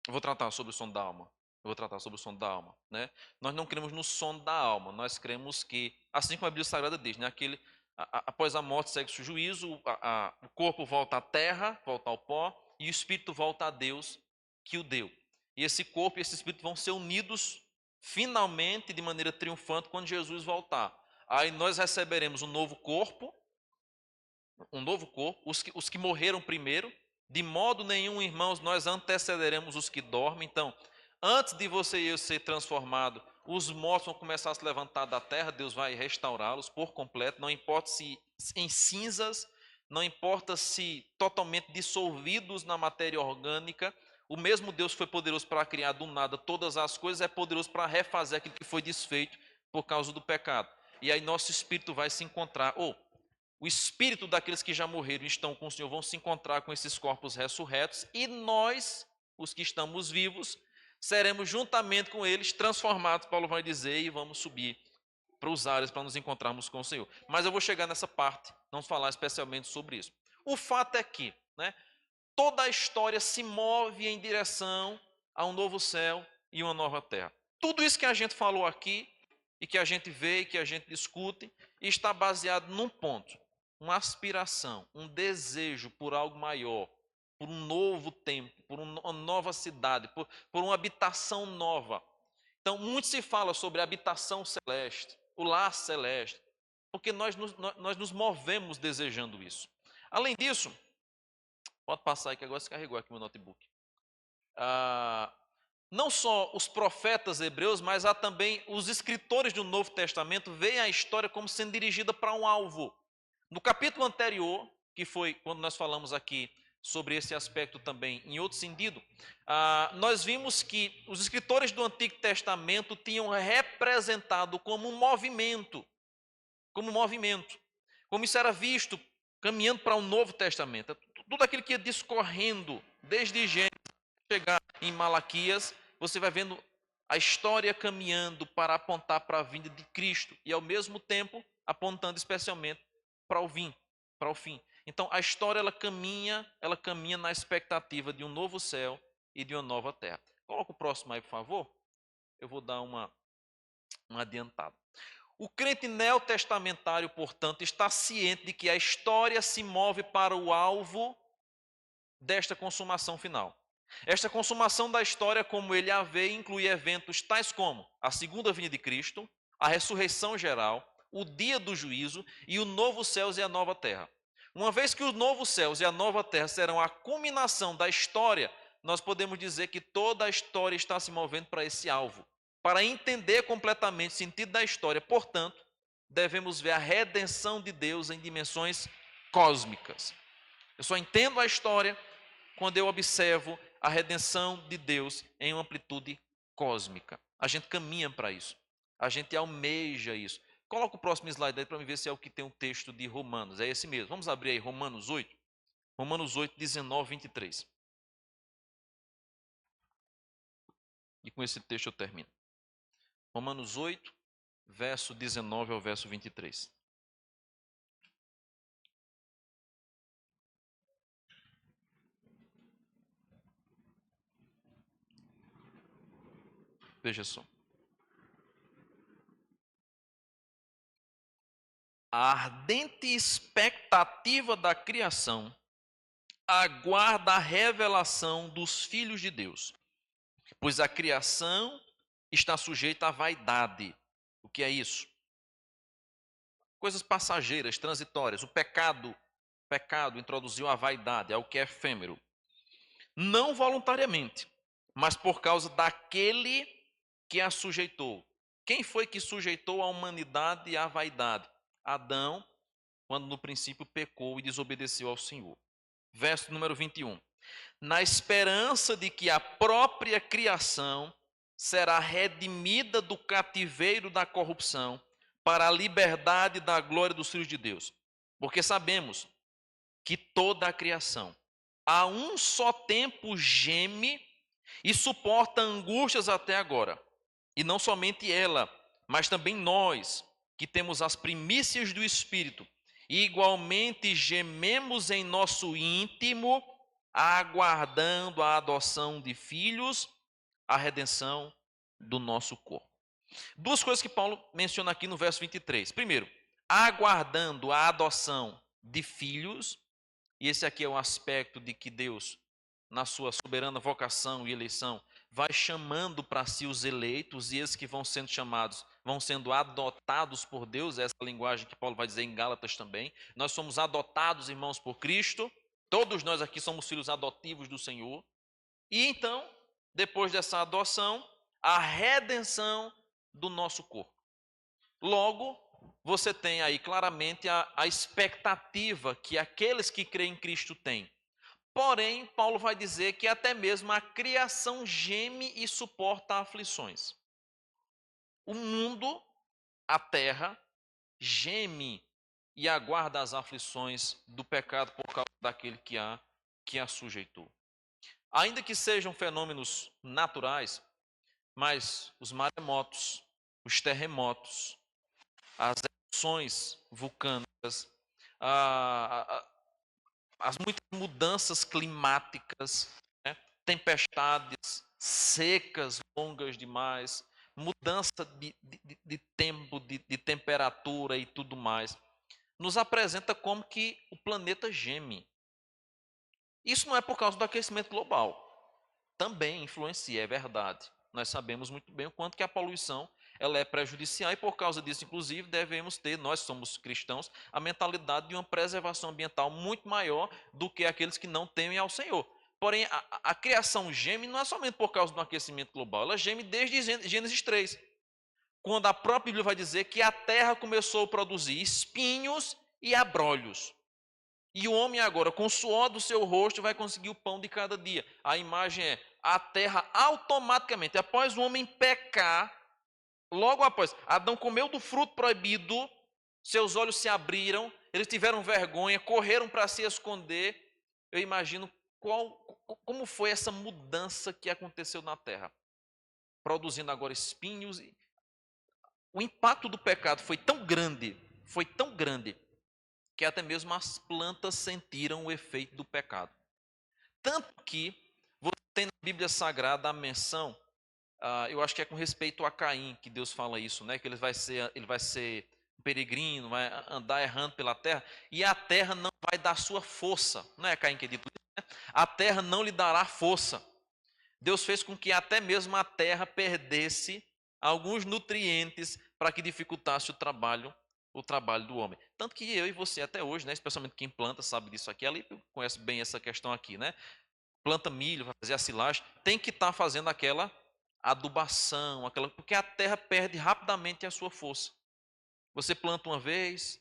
eu vou tratar sobre o som da alma. Eu vou tratar sobre o som da alma, né? Nós não cremos no som da alma, nós cremos que, assim como a Bíblia Sagrada diz, né? Após a morte segue-se o juízo, o corpo volta à terra, volta ao pó, e o espírito volta a Deus que o deu. E esse corpo e esse espírito vão ser unidos finalmente de maneira triunfante quando Jesus voltar. Aí nós receberemos um novo corpo, os que morreram primeiro, de modo nenhum, irmãos, nós antecederemos os que dormem. Então, antes de você e eu ser transformado, os mortos vão começar a se levantar da terra, Deus vai restaurá-los por completo, não importa se em cinzas, não importa se totalmente dissolvidos na matéria orgânica, o mesmo Deus que foi poderoso para criar do nada todas as coisas, é poderoso para refazer aquilo que foi desfeito por causa do pecado. e aí nosso espírito vai se encontrar, ou o espírito daqueles que já morreram e estão com o Senhor vão se encontrar com esses corpos ressurretos, e nós, os que estamos vivos, seremos juntamente com eles transformados, Paulo vai dizer, e vamos subir para os ares para nos encontrarmos com o Senhor. Mas eu vou chegar nessa parte, não falar especialmente sobre isso. O fato é que, né, toda a história se move em direção a um novo céu e uma nova terra. Tudo isso que a gente falou aqui, e que a gente vê, e que a gente discute, está baseado num ponto, uma aspiração, um desejo por algo maior, por um novo tempo, por uma nova cidade, por uma habitação nova. Então, muito se fala sobre a habitação celeste, o lar celeste, porque nós nos movemos desejando isso. Além disso, pode passar aí que agora se carregou aqui meu notebook. Não só os profetas hebreus, mas há também os escritores do Novo Testamento, veem a história como sendo dirigida para um alvo. No capítulo anterior, que foi quando nós falamos aqui sobre esse aspecto também, em outro sentido, nós vimos que os escritores do Antigo Testamento tinham representado como um movimento, como isso era visto caminhando para o Novo Testamento. Tudo aquilo que ia discorrendo, desde Gênesis, chegar em Malaquias, você vai vendo a história caminhando para apontar para a vinda de Cristo e ao mesmo tempo apontando especialmente para o fim. Então a história ela caminha na expectativa de um novo céu e de uma nova terra. Coloca o próximo aí, por favor. Eu vou dar uma adiantada. O crente neotestamentário, portanto, está ciente de que a história se move para o alvo desta consumação final. Esta consumação da história, como ele a vê, inclui eventos tais como a segunda vinda de Cristo, a ressurreição geral, o dia do juízo e o novo céus e a nova terra. Uma vez que os novos céus e a nova terra serão a culminação da história, nós podemos dizer que toda a história está se movendo para esse alvo. Para entender completamente o sentido da história, portanto, devemos ver a redenção de Deus em dimensões cósmicas. Eu só entendo a história quando eu observo a redenção de Deus em uma amplitude cósmica. A gente caminha para isso. A gente almeja isso. Coloca o próximo slide aí para me ver se é o que tem o texto de Romanos. É esse mesmo. Vamos abrir aí Romanos 8. Romanos 8, 19, 23. E com esse texto eu termino. Romanos 8, verso 19 ao verso 23. Veja só. A ardente expectativa da criação aguarda a revelação dos filhos de Deus, pois a criação está sujeita à vaidade. O que é isso? Coisas passageiras, transitórias. O pecado introduziu a vaidade, é o que é efêmero. Não voluntariamente, mas por causa daquele que a sujeitou. Quem foi que sujeitou a humanidade à vaidade? Adão, quando no princípio pecou e desobedeceu ao Senhor. Verso número 21. Na esperança de que a própria criação será redimida do cativeiro da corrupção para a liberdade da glória dos filhos de Deus. Porque sabemos que toda a criação, a um só tempo, geme e suporta angústias até agora. E não somente ela, mas também nós, que temos as primícias do Espírito, e igualmente gememos em nosso íntimo, aguardando a adoção de filhos, a redenção do nosso corpo. Duas coisas que Paulo menciona aqui no verso 23. Primeiro, aguardando a adoção de filhos, e esse aqui é o aspecto de que Deus, na sua soberana vocação e eleição, vai chamando para si os eleitos, e esses que vão sendo chamados, vão sendo adotados por Deus, essa é a linguagem que Paulo vai dizer em Gálatas também. Nós somos adotados, irmãos, por Cristo, todos nós aqui somos filhos adotivos do Senhor, e então, depois dessa adoção, a redenção do nosso corpo. Logo, você tem aí claramente a expectativa que aqueles que creem em Cristo têm. Porém, Paulo vai dizer que até mesmo a criação geme e suporta aflições. O mundo, a terra, geme e aguarda as aflições do pecado por causa daquele que a sujeitou. Ainda que sejam fenômenos naturais, mas os maremotos, os terremotos, as erupções vulcânicas, as muitas mudanças climáticas, né? Tempestades, secas longas demais, mudança de tempo, de temperatura e tudo mais, nos apresenta como que o planeta geme. Isso não é por causa do aquecimento global. Também influencia, é verdade. Nós sabemos muito bem o quanto que a poluição ela é prejudicial e por causa disso, inclusive, devemos ter, nós somos cristãos, a mentalidade de uma preservação ambiental muito maior do que aqueles que não temem ao Senhor. Porém, a criação geme não é somente por causa do aquecimento global, ela geme desde Gênesis 3, quando a própria Bíblia vai dizer que a terra começou a produzir espinhos e abrolhos. E o homem agora, com o suor do seu rosto, vai conseguir o pão de cada dia. A imagem é a terra automaticamente, após o homem pecar, logo após, Adão comeu do fruto proibido, seus olhos se abriram, eles tiveram vergonha, correram para se esconder. Eu imagino como foi essa mudança que aconteceu na terra, produzindo agora espinhos. O impacto do pecado foi tão grande, que até mesmo as plantas sentiram o efeito do pecado. Tanto que você tem na Bíblia Sagrada a menção, eu acho que é com respeito a Caim que Deus fala isso, né? Que ele vai ser um peregrino, vai andar errando pela terra, e a terra não vai dar sua força. Não é Caim que é dito isso, né? A terra não lhe dará força. Deus fez com que até mesmo a terra perdesse alguns nutrientes para que dificultasse o trabalho do homem. Tanto que eu e você até hoje, né, especialmente quem planta, sabe disso aqui, ali conhece bem essa questão aqui, né? Planta milho, vai fazer a silagem, tem que estar fazendo aquela adubação, porque a terra perde rapidamente a sua força. Você planta uma vez,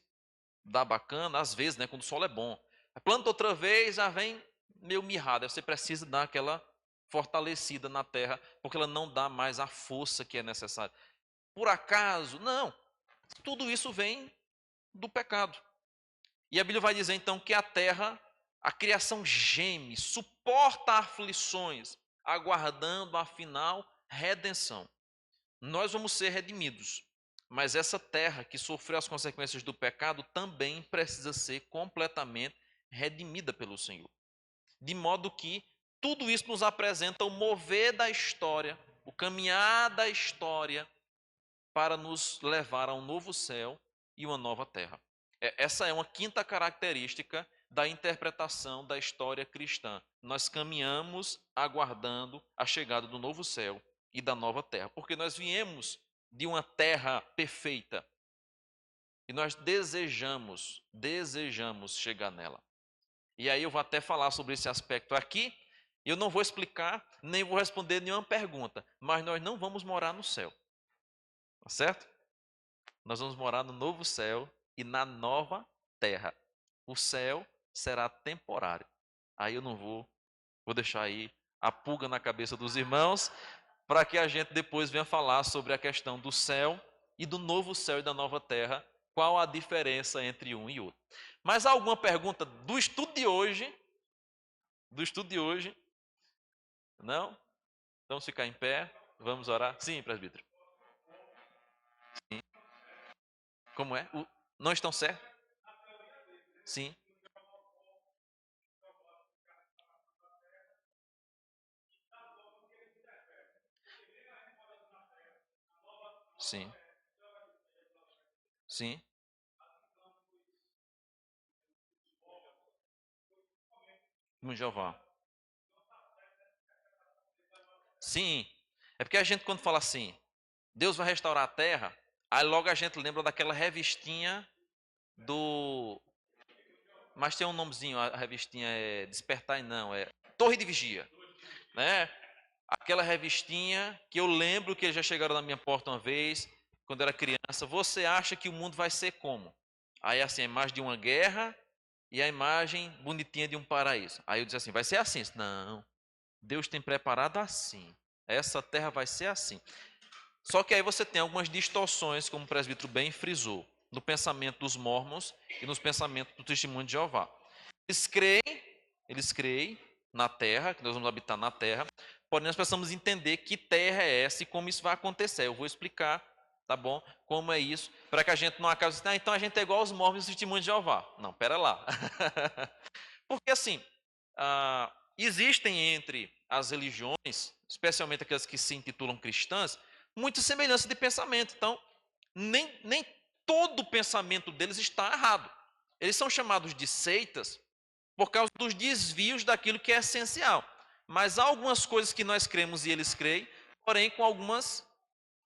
dá bacana, às vezes, né, quando o solo é bom. Planta outra vez, já vem meio mirrada, você precisa dar aquela fortalecida na terra, porque ela não dá mais a força que é necessária. Por acaso? Não. Tudo isso vem do pecado. E a Bíblia vai dizer então que a terra, a criação geme, suporta aflições, aguardando afinal redenção. Nós vamos ser redimidos, mas essa terra que sofreu as consequências do pecado também precisa ser completamente redimida pelo Senhor. De modo que tudo isso nos apresenta o mover da história, o caminhar da história para nos levar a um novo céu e uma nova terra. Essa é uma quinta característica da interpretação da história cristã. Nós caminhamos aguardando a chegada do novo céu e da nova terra, porque nós viemos de uma terra perfeita e nós desejamos chegar nela. E aí eu vou até falar sobre esse aspecto aqui. Eu não vou explicar, nem vou responder nenhuma pergunta, mas nós não vamos morar no céu. Tá certo? Nós vamos morar no novo céu e na nova terra. O céu será temporário. Aí eu não vou deixar aí a pulga na cabeça dos irmãos, para que a gente depois venha falar sobre a questão do céu e do novo céu e da nova terra, qual a diferença entre um e outro. Mas há alguma pergunta do estudo de hoje? Do estudo de hoje? Não? Vamos ficar em pé, vamos orar? Sim, presbítero. Sim. Como é? Não estão certos? Sim. Sim. Sim. No Jeová. Sim. É porque a gente quando fala assim, Deus vai restaurar a terra, aí logo a gente lembra daquela revistinha do... Mas tem um nomezinho, a revistinha é Despertar e não, é Torre de Vigia, né? Aquela revistinha que eu lembro que eles já chegaram na minha porta uma vez, quando eu era criança. Você acha que o mundo vai ser como? Aí assim, a imagem de uma guerra e a imagem bonitinha de um paraíso. Aí eu disse assim, vai ser assim? Não, Deus tem preparado assim. Essa terra vai ser assim. Só que aí você tem algumas distorções, como o presbítero bem frisou. no pensamento dos mormons e nos pensamentos do Testemunho de Jeová. Eles creem na terra, que nós vamos habitar na terra, porém nós precisamos entender que terra é essa e como isso vai acontecer. Eu vou explicar, tá bom? Como é isso, para que a gente não acabe assim, então a gente é igual aos mormons e Testemunho de Jeová. Não, pera lá. Porque assim, existem entre as religiões, especialmente aquelas que se intitulam cristãs, muita semelhança de pensamento. Então, nem todo o pensamento deles está errado. Eles são chamados de seitas por causa dos desvios daquilo que é essencial. Mas há algumas coisas que nós cremos e eles creem, porém com algumas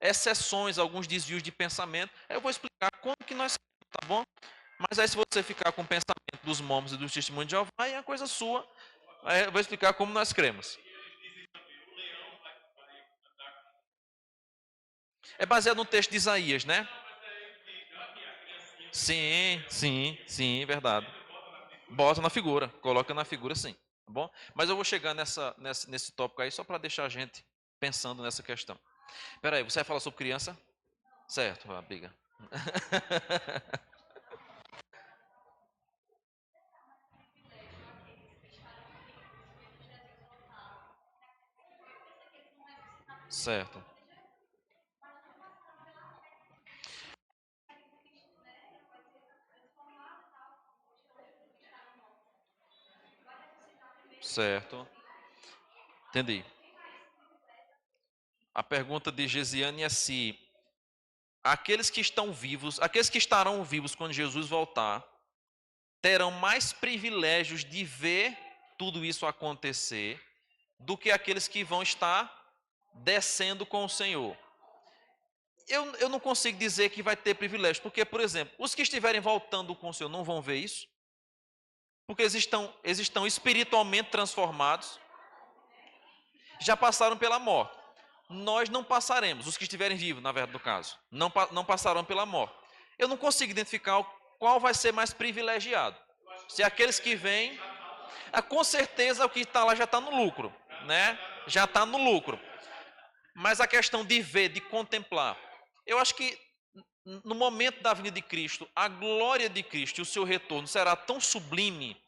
exceções, alguns desvios de pensamento. Eu vou explicar como que nós cremos, tá bom? Mas aí se você ficar com o pensamento dos mormons e dos testemunhos de Jeová, aí é coisa sua. Aí eu vou explicar como nós cremos. É baseado no texto de Isaías, né? Sim, verdade. Bota na figura, coloca na figura sim, tá bom? Mas eu vou chegar nesse tópico aí só para deixar a gente pensando nessa questão. Espera aí, você vai falar sobre criança? Certo, amiga. Certo, certo. Entendi. A pergunta de Gesiane é se aqueles que estão vivos, aqueles que estarão vivos quando Jesus voltar, terão mais privilégios de ver tudo isso acontecer do que aqueles que vão estar descendo com o Senhor. Eu não consigo dizer que vai ter privilégio, porque, por exemplo, os que estiverem voltando com o Senhor não vão ver isso, porque eles estão espiritualmente transformados, já passaram pela morte. Nós não passaremos, os que estiverem vivos, na verdade, no caso, não passarão pela morte. Eu não consigo identificar qual vai ser mais privilegiado. Se aqueles que vêm, com certeza o que está lá já está no lucro, né? Já está no lucro. Mas a questão de ver, de contemplar, eu acho que no momento da vinda de Cristo, a glória de Cristo e o seu retorno será tão sublime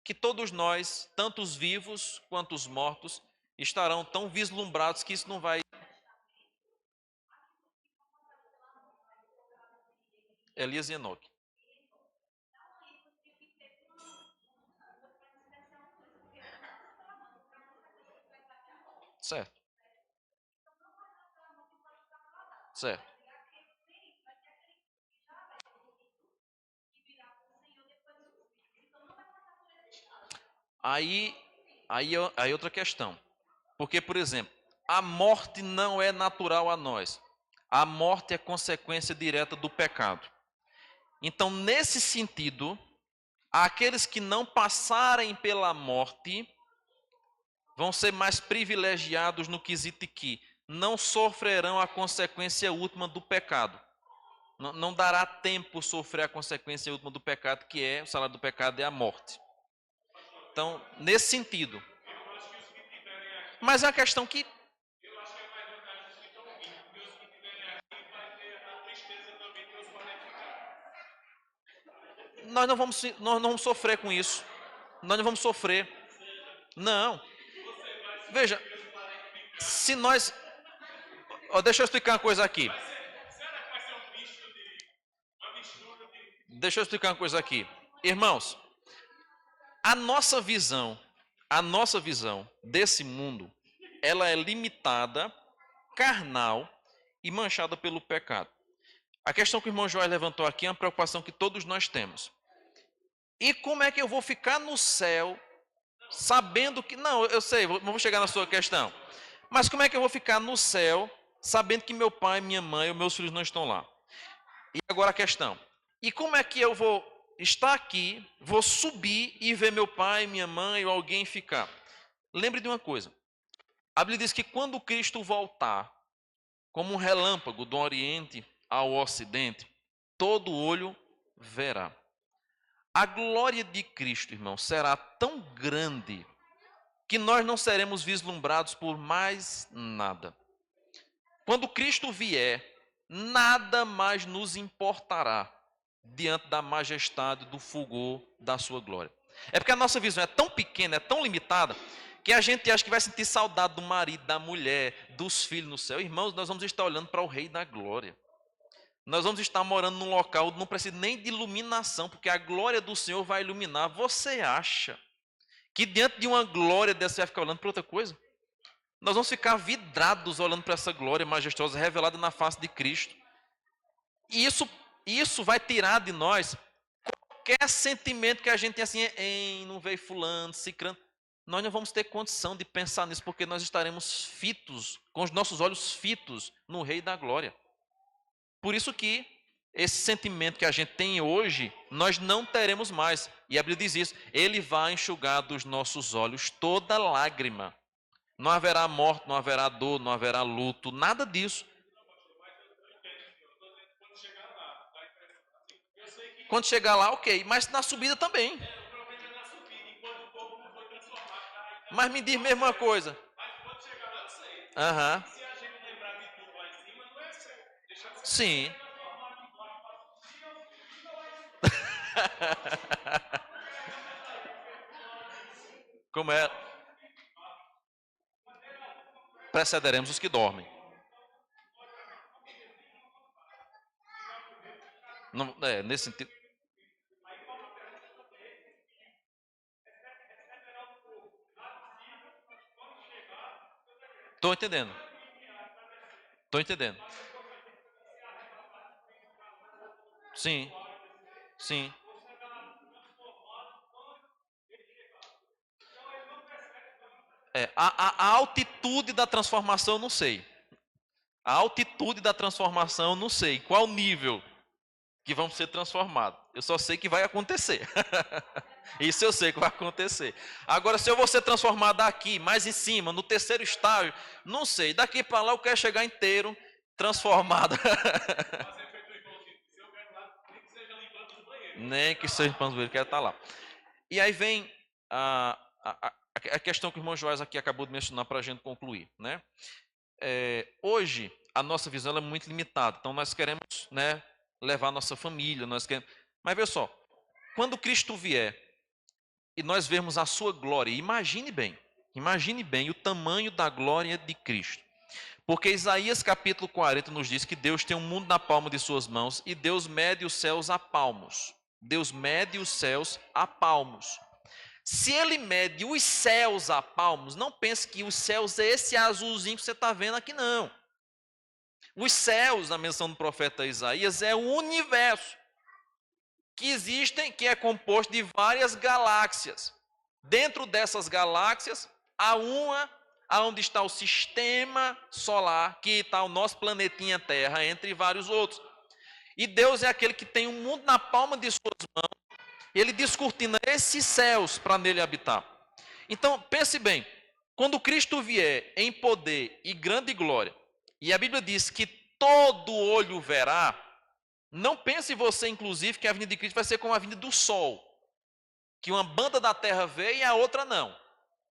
que todos nós, tanto os vivos quanto os mortos, estarão tão vislumbrados que isso não vai. Elias e Enoque. Certo, certo. Aí, aí outra questão. Porque, por exemplo, a morte não é natural a nós. A morte é consequência direta do pecado. Então, nesse sentido, aqueles que não passarem pela morte vão ser mais privilegiados no quesito de que não sofrerão a consequência última do pecado. Não dará tempo sofrer a consequência última do pecado, que é o salário do pecado é a morte. Então, nesse sentido. Mas é uma questão que nós não vamos sofrer com isso. Nós não vamos sofrer. Não. Veja, se nós. Ó, deixa eu explicar uma coisa aqui. Deixa eu explicar uma coisa aqui. Irmãos, a nossa visão, a nossa visão desse mundo, ela é limitada, carnal e manchada pelo pecado. A questão que o irmão Joás levantou aqui é uma preocupação que todos nós temos. E como é que eu vou ficar no céu sabendo que. Não, eu sei, vamos chegar na sua questão. Mas como é que eu vou ficar no céu sabendo que meu pai, minha mãe ou meus filhos não estão lá? E agora a questão. E como é que eu vou estar aqui, vou subir e ver meu pai, minha mãe ou alguém ficar? Lembre de uma coisa. A Bíblia diz que quando Cristo voltar, como um relâmpago do Oriente ao Ocidente, todo olho verá. A glória de Cristo, irmão, será tão grande que nós não seremos vislumbrados por mais nada. Quando Cristo vier, nada mais nos importará. diante da majestade, do fulgor da sua glória. É porque a nossa visão é tão pequena, é tão limitada, que a gente acha que vai sentir saudade do marido, da mulher, dos filhos no céu. Irmãos, nós vamos estar olhando para o Rei da Glória. Nós vamos estar morando num local, não precisa nem de iluminação, porque a glória do Senhor vai iluminar. Você acha que diante de uma glória dessa você vai ficar olhando para outra coisa? Nós vamos ficar vidrados olhando para essa glória majestosa revelada na face de Cristo. E isso vai tirar de nós qualquer sentimento que a gente tem assim, não veio fulano, cicrano. Nós não vamos ter condição de pensar nisso, porque nós estaremos fitos, com os nossos olhos fitos no Rei da Glória. Por isso que esse sentimento que a gente tem hoje, nós não teremos mais. E a Bíblia diz isso, ele vai enxugar dos nossos olhos toda lágrima. Não haverá morte, não haverá dor, não haverá luto, nada disso. Quando chegar lá, ok, mas na subida também. Mas me diz mesmo uma coisa. Aham. Sim. Como é? Precederemos os que dormem. Não, nesse sentido. Estou entendendo. Estou entendendo. Sim, sim. A altitude da transformação, eu não sei. A altitude da transformação, eu não sei. Qual nível que vamos ser transformados? Eu só sei que vai acontecer. Isso eu sei que vai acontecer. Agora, se eu vou ser transformado aqui, mais em cima, no terceiro estágio, não sei. Daqui para lá eu quero chegar inteiro, transformado. Nem que seja limpando os banheiros, quero estar lá. E aí vem a questão que o irmão Joás aqui acabou de mencionar para a gente concluir, né? Hoje a nossa visão é muito limitada, então nós queremos, né, levar a nossa família, mas veja só, quando Cristo vier e nós vermos a sua glória, imagine bem o tamanho da glória de Cristo, porque Isaías capítulo 40 nos diz que Deus tem um mundo na palma de suas mãos e Deus mede os céus a palmos. Deus mede os céus a palmos. Se ele mede os céus a palmos, não pense que os céus é esse azulzinho que você está vendo aqui, não. Os céus, na menção do profeta Isaías, é o universo que existem, que é composto de várias galáxias. Dentro dessas galáxias, há uma onde está o sistema solar, que está o nosso planetinha Terra, entre vários outros. E Deus é aquele que tem o mundo na palma de suas mãos. Ele descortina esses céus para nele habitar. Então, pense bem, quando Cristo vier em poder e grande glória, e a Bíblia diz que todo olho verá, não pense você, inclusive, que a vinda de Cristo vai ser como a vinda do sol, que uma banda da terra vê e a outra não.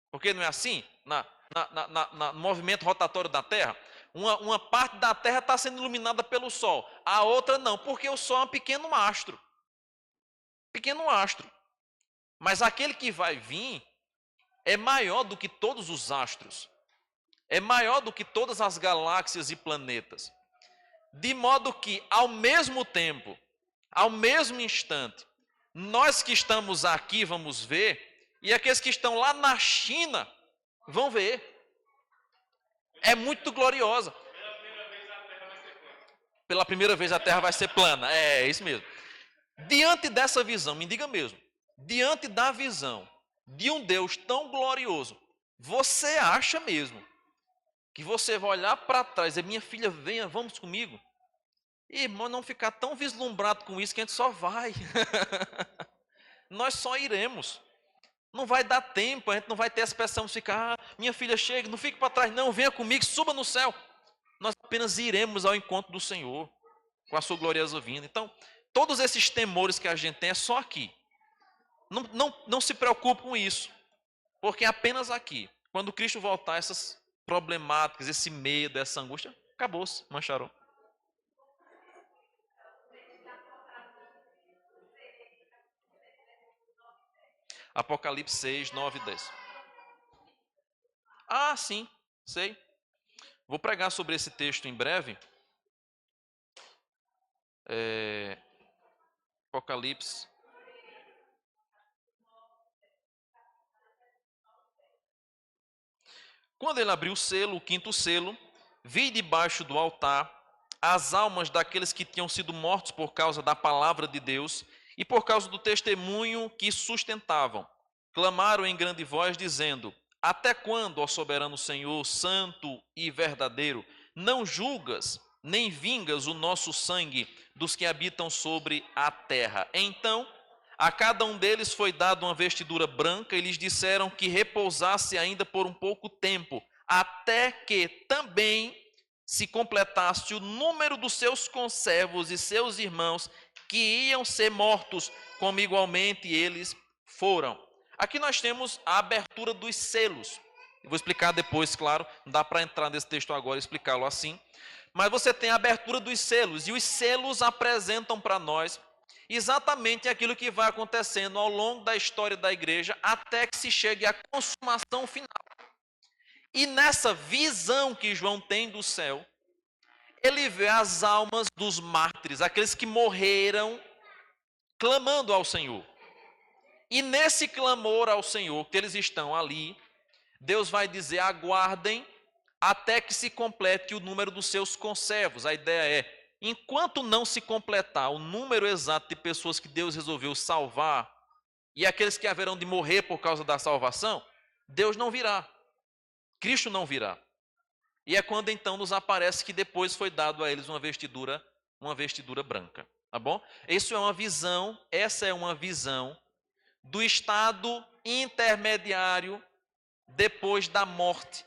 Porque não é assim? No movimento rotatório da terra, uma parte da terra está sendo iluminada pelo sol, a outra não, porque o sol é um pequeno astro. Pequeno astro. Mas aquele que vai vir é maior do que todos os astros. É maior do que todas as galáxias e planetas. De modo que, ao mesmo tempo, ao mesmo instante, nós que estamos aqui vamos ver, e aqueles que estão lá na China vão ver. É muito gloriosa. Pela primeira vez a Terra vai ser plana. É isso mesmo. Diante dessa visão, me diga mesmo, diante da visão de um Deus tão glorioso, você acha mesmo que você vai olhar para trás e dizer, minha filha, venha, vamos comigo? E, irmão, não ficar tão vislumbrado com isso que a gente só vai. Nós só iremos. Não vai dar tempo, a gente não vai ter essa pressão de ficar, minha filha, chega, não fique para trás, não, venha comigo, suba no céu. Nós apenas iremos ao encontro do Senhor, com a sua gloriosa vinda. Então, todos esses temores que a gente tem é só aqui. Não se preocupe com isso, porque é apenas aqui. Quando Cristo voltar, essas problemáticas, esse medo, essa angústia, acabou-se, mancharam. Apocalipse 6, 9 e 10. Ah, sim, sei. Vou pregar sobre esse texto em breve. Apocalipse. Quando ele abriu o selo, o quinto selo, vi debaixo do altar as almas daqueles que tinham sido mortos por causa da palavra de Deus e por causa do testemunho que sustentavam. Clamaram em grande voz, dizendo: Até quando, ó soberano Senhor, santo e verdadeiro, não julgas nem vingas o nosso sangue dos que habitam sobre a terra? Então a cada um deles foi dada uma vestidura branca e lhes disseram que repousasse ainda por um pouco tempo, até que também se completasse o número dos seus conservos e seus irmãos que iam ser mortos, como igualmente eles foram. Aqui nós temos a abertura dos selos. Eu vou explicar depois, claro, não dá para entrar nesse texto agora e explicá-lo assim. Mas você tem a abertura dos selos, e os selos apresentam para nós exatamente aquilo que vai acontecendo ao longo da história da igreja até que se chegue à consumação final. E nessa visão que João tem do céu, ele vê as almas dos mártires, aqueles que morreram clamando ao Senhor. E nesse clamor ao Senhor, que eles estão ali, Deus vai dizer: aguardem até que se complete o número dos seus conservos. A ideia é, enquanto não se completar o número exato de pessoas que Deus resolveu salvar, e aqueles que haverão de morrer por causa da salvação, Deus não virá, Cristo não virá. E é quando então nos aparece que depois foi dado a eles uma vestidura branca, tá bom? Essa é uma visão do estado intermediário depois da morte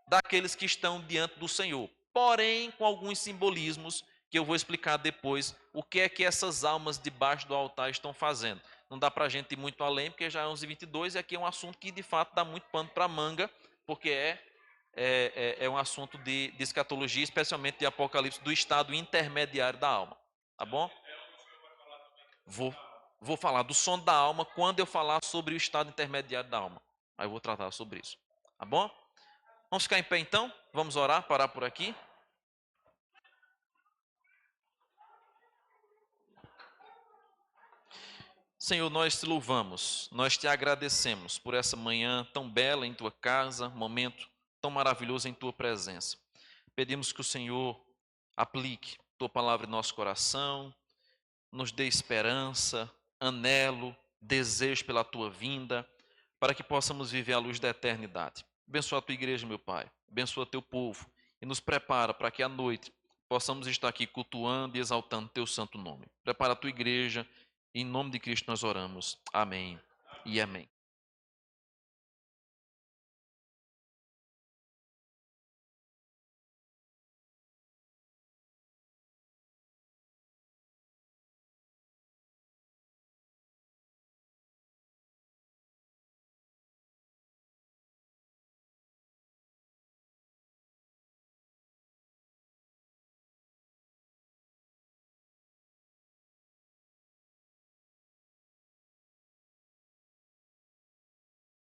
daqueles que estão diante do Senhor. Porém, com alguns simbolismos que eu vou explicar depois o que é que essas almas debaixo do altar estão fazendo. Não dá para a gente ir muito além, porque já é 11h22 e aqui é um assunto que de fato dá muito pano para manga, porque é um assunto de escatologia, especialmente de Apocalipse, do estado intermediário da alma. Tá bom? Vou falar do som da alma quando eu falar sobre o estado intermediário da alma. Aí eu vou tratar sobre isso. Tá bom? Vamos ficar em pé então? Vamos orar, parar por aqui? Senhor, nós te louvamos, nós te agradecemos por essa manhã tão bela em tua casa, momento tão maravilhoso em tua presença. Pedimos que o Senhor aplique tua palavra em nosso coração, nos dê esperança, anelo, desejo pela tua vinda, para que possamos viver à luz da eternidade. Abençoa a tua igreja, meu Pai, abençoa teu povo e nos prepara para que à noite possamos estar aqui cultuando e exaltando teu santo nome. Prepara a tua igreja, em nome de Cristo nós oramos. Amém e amém.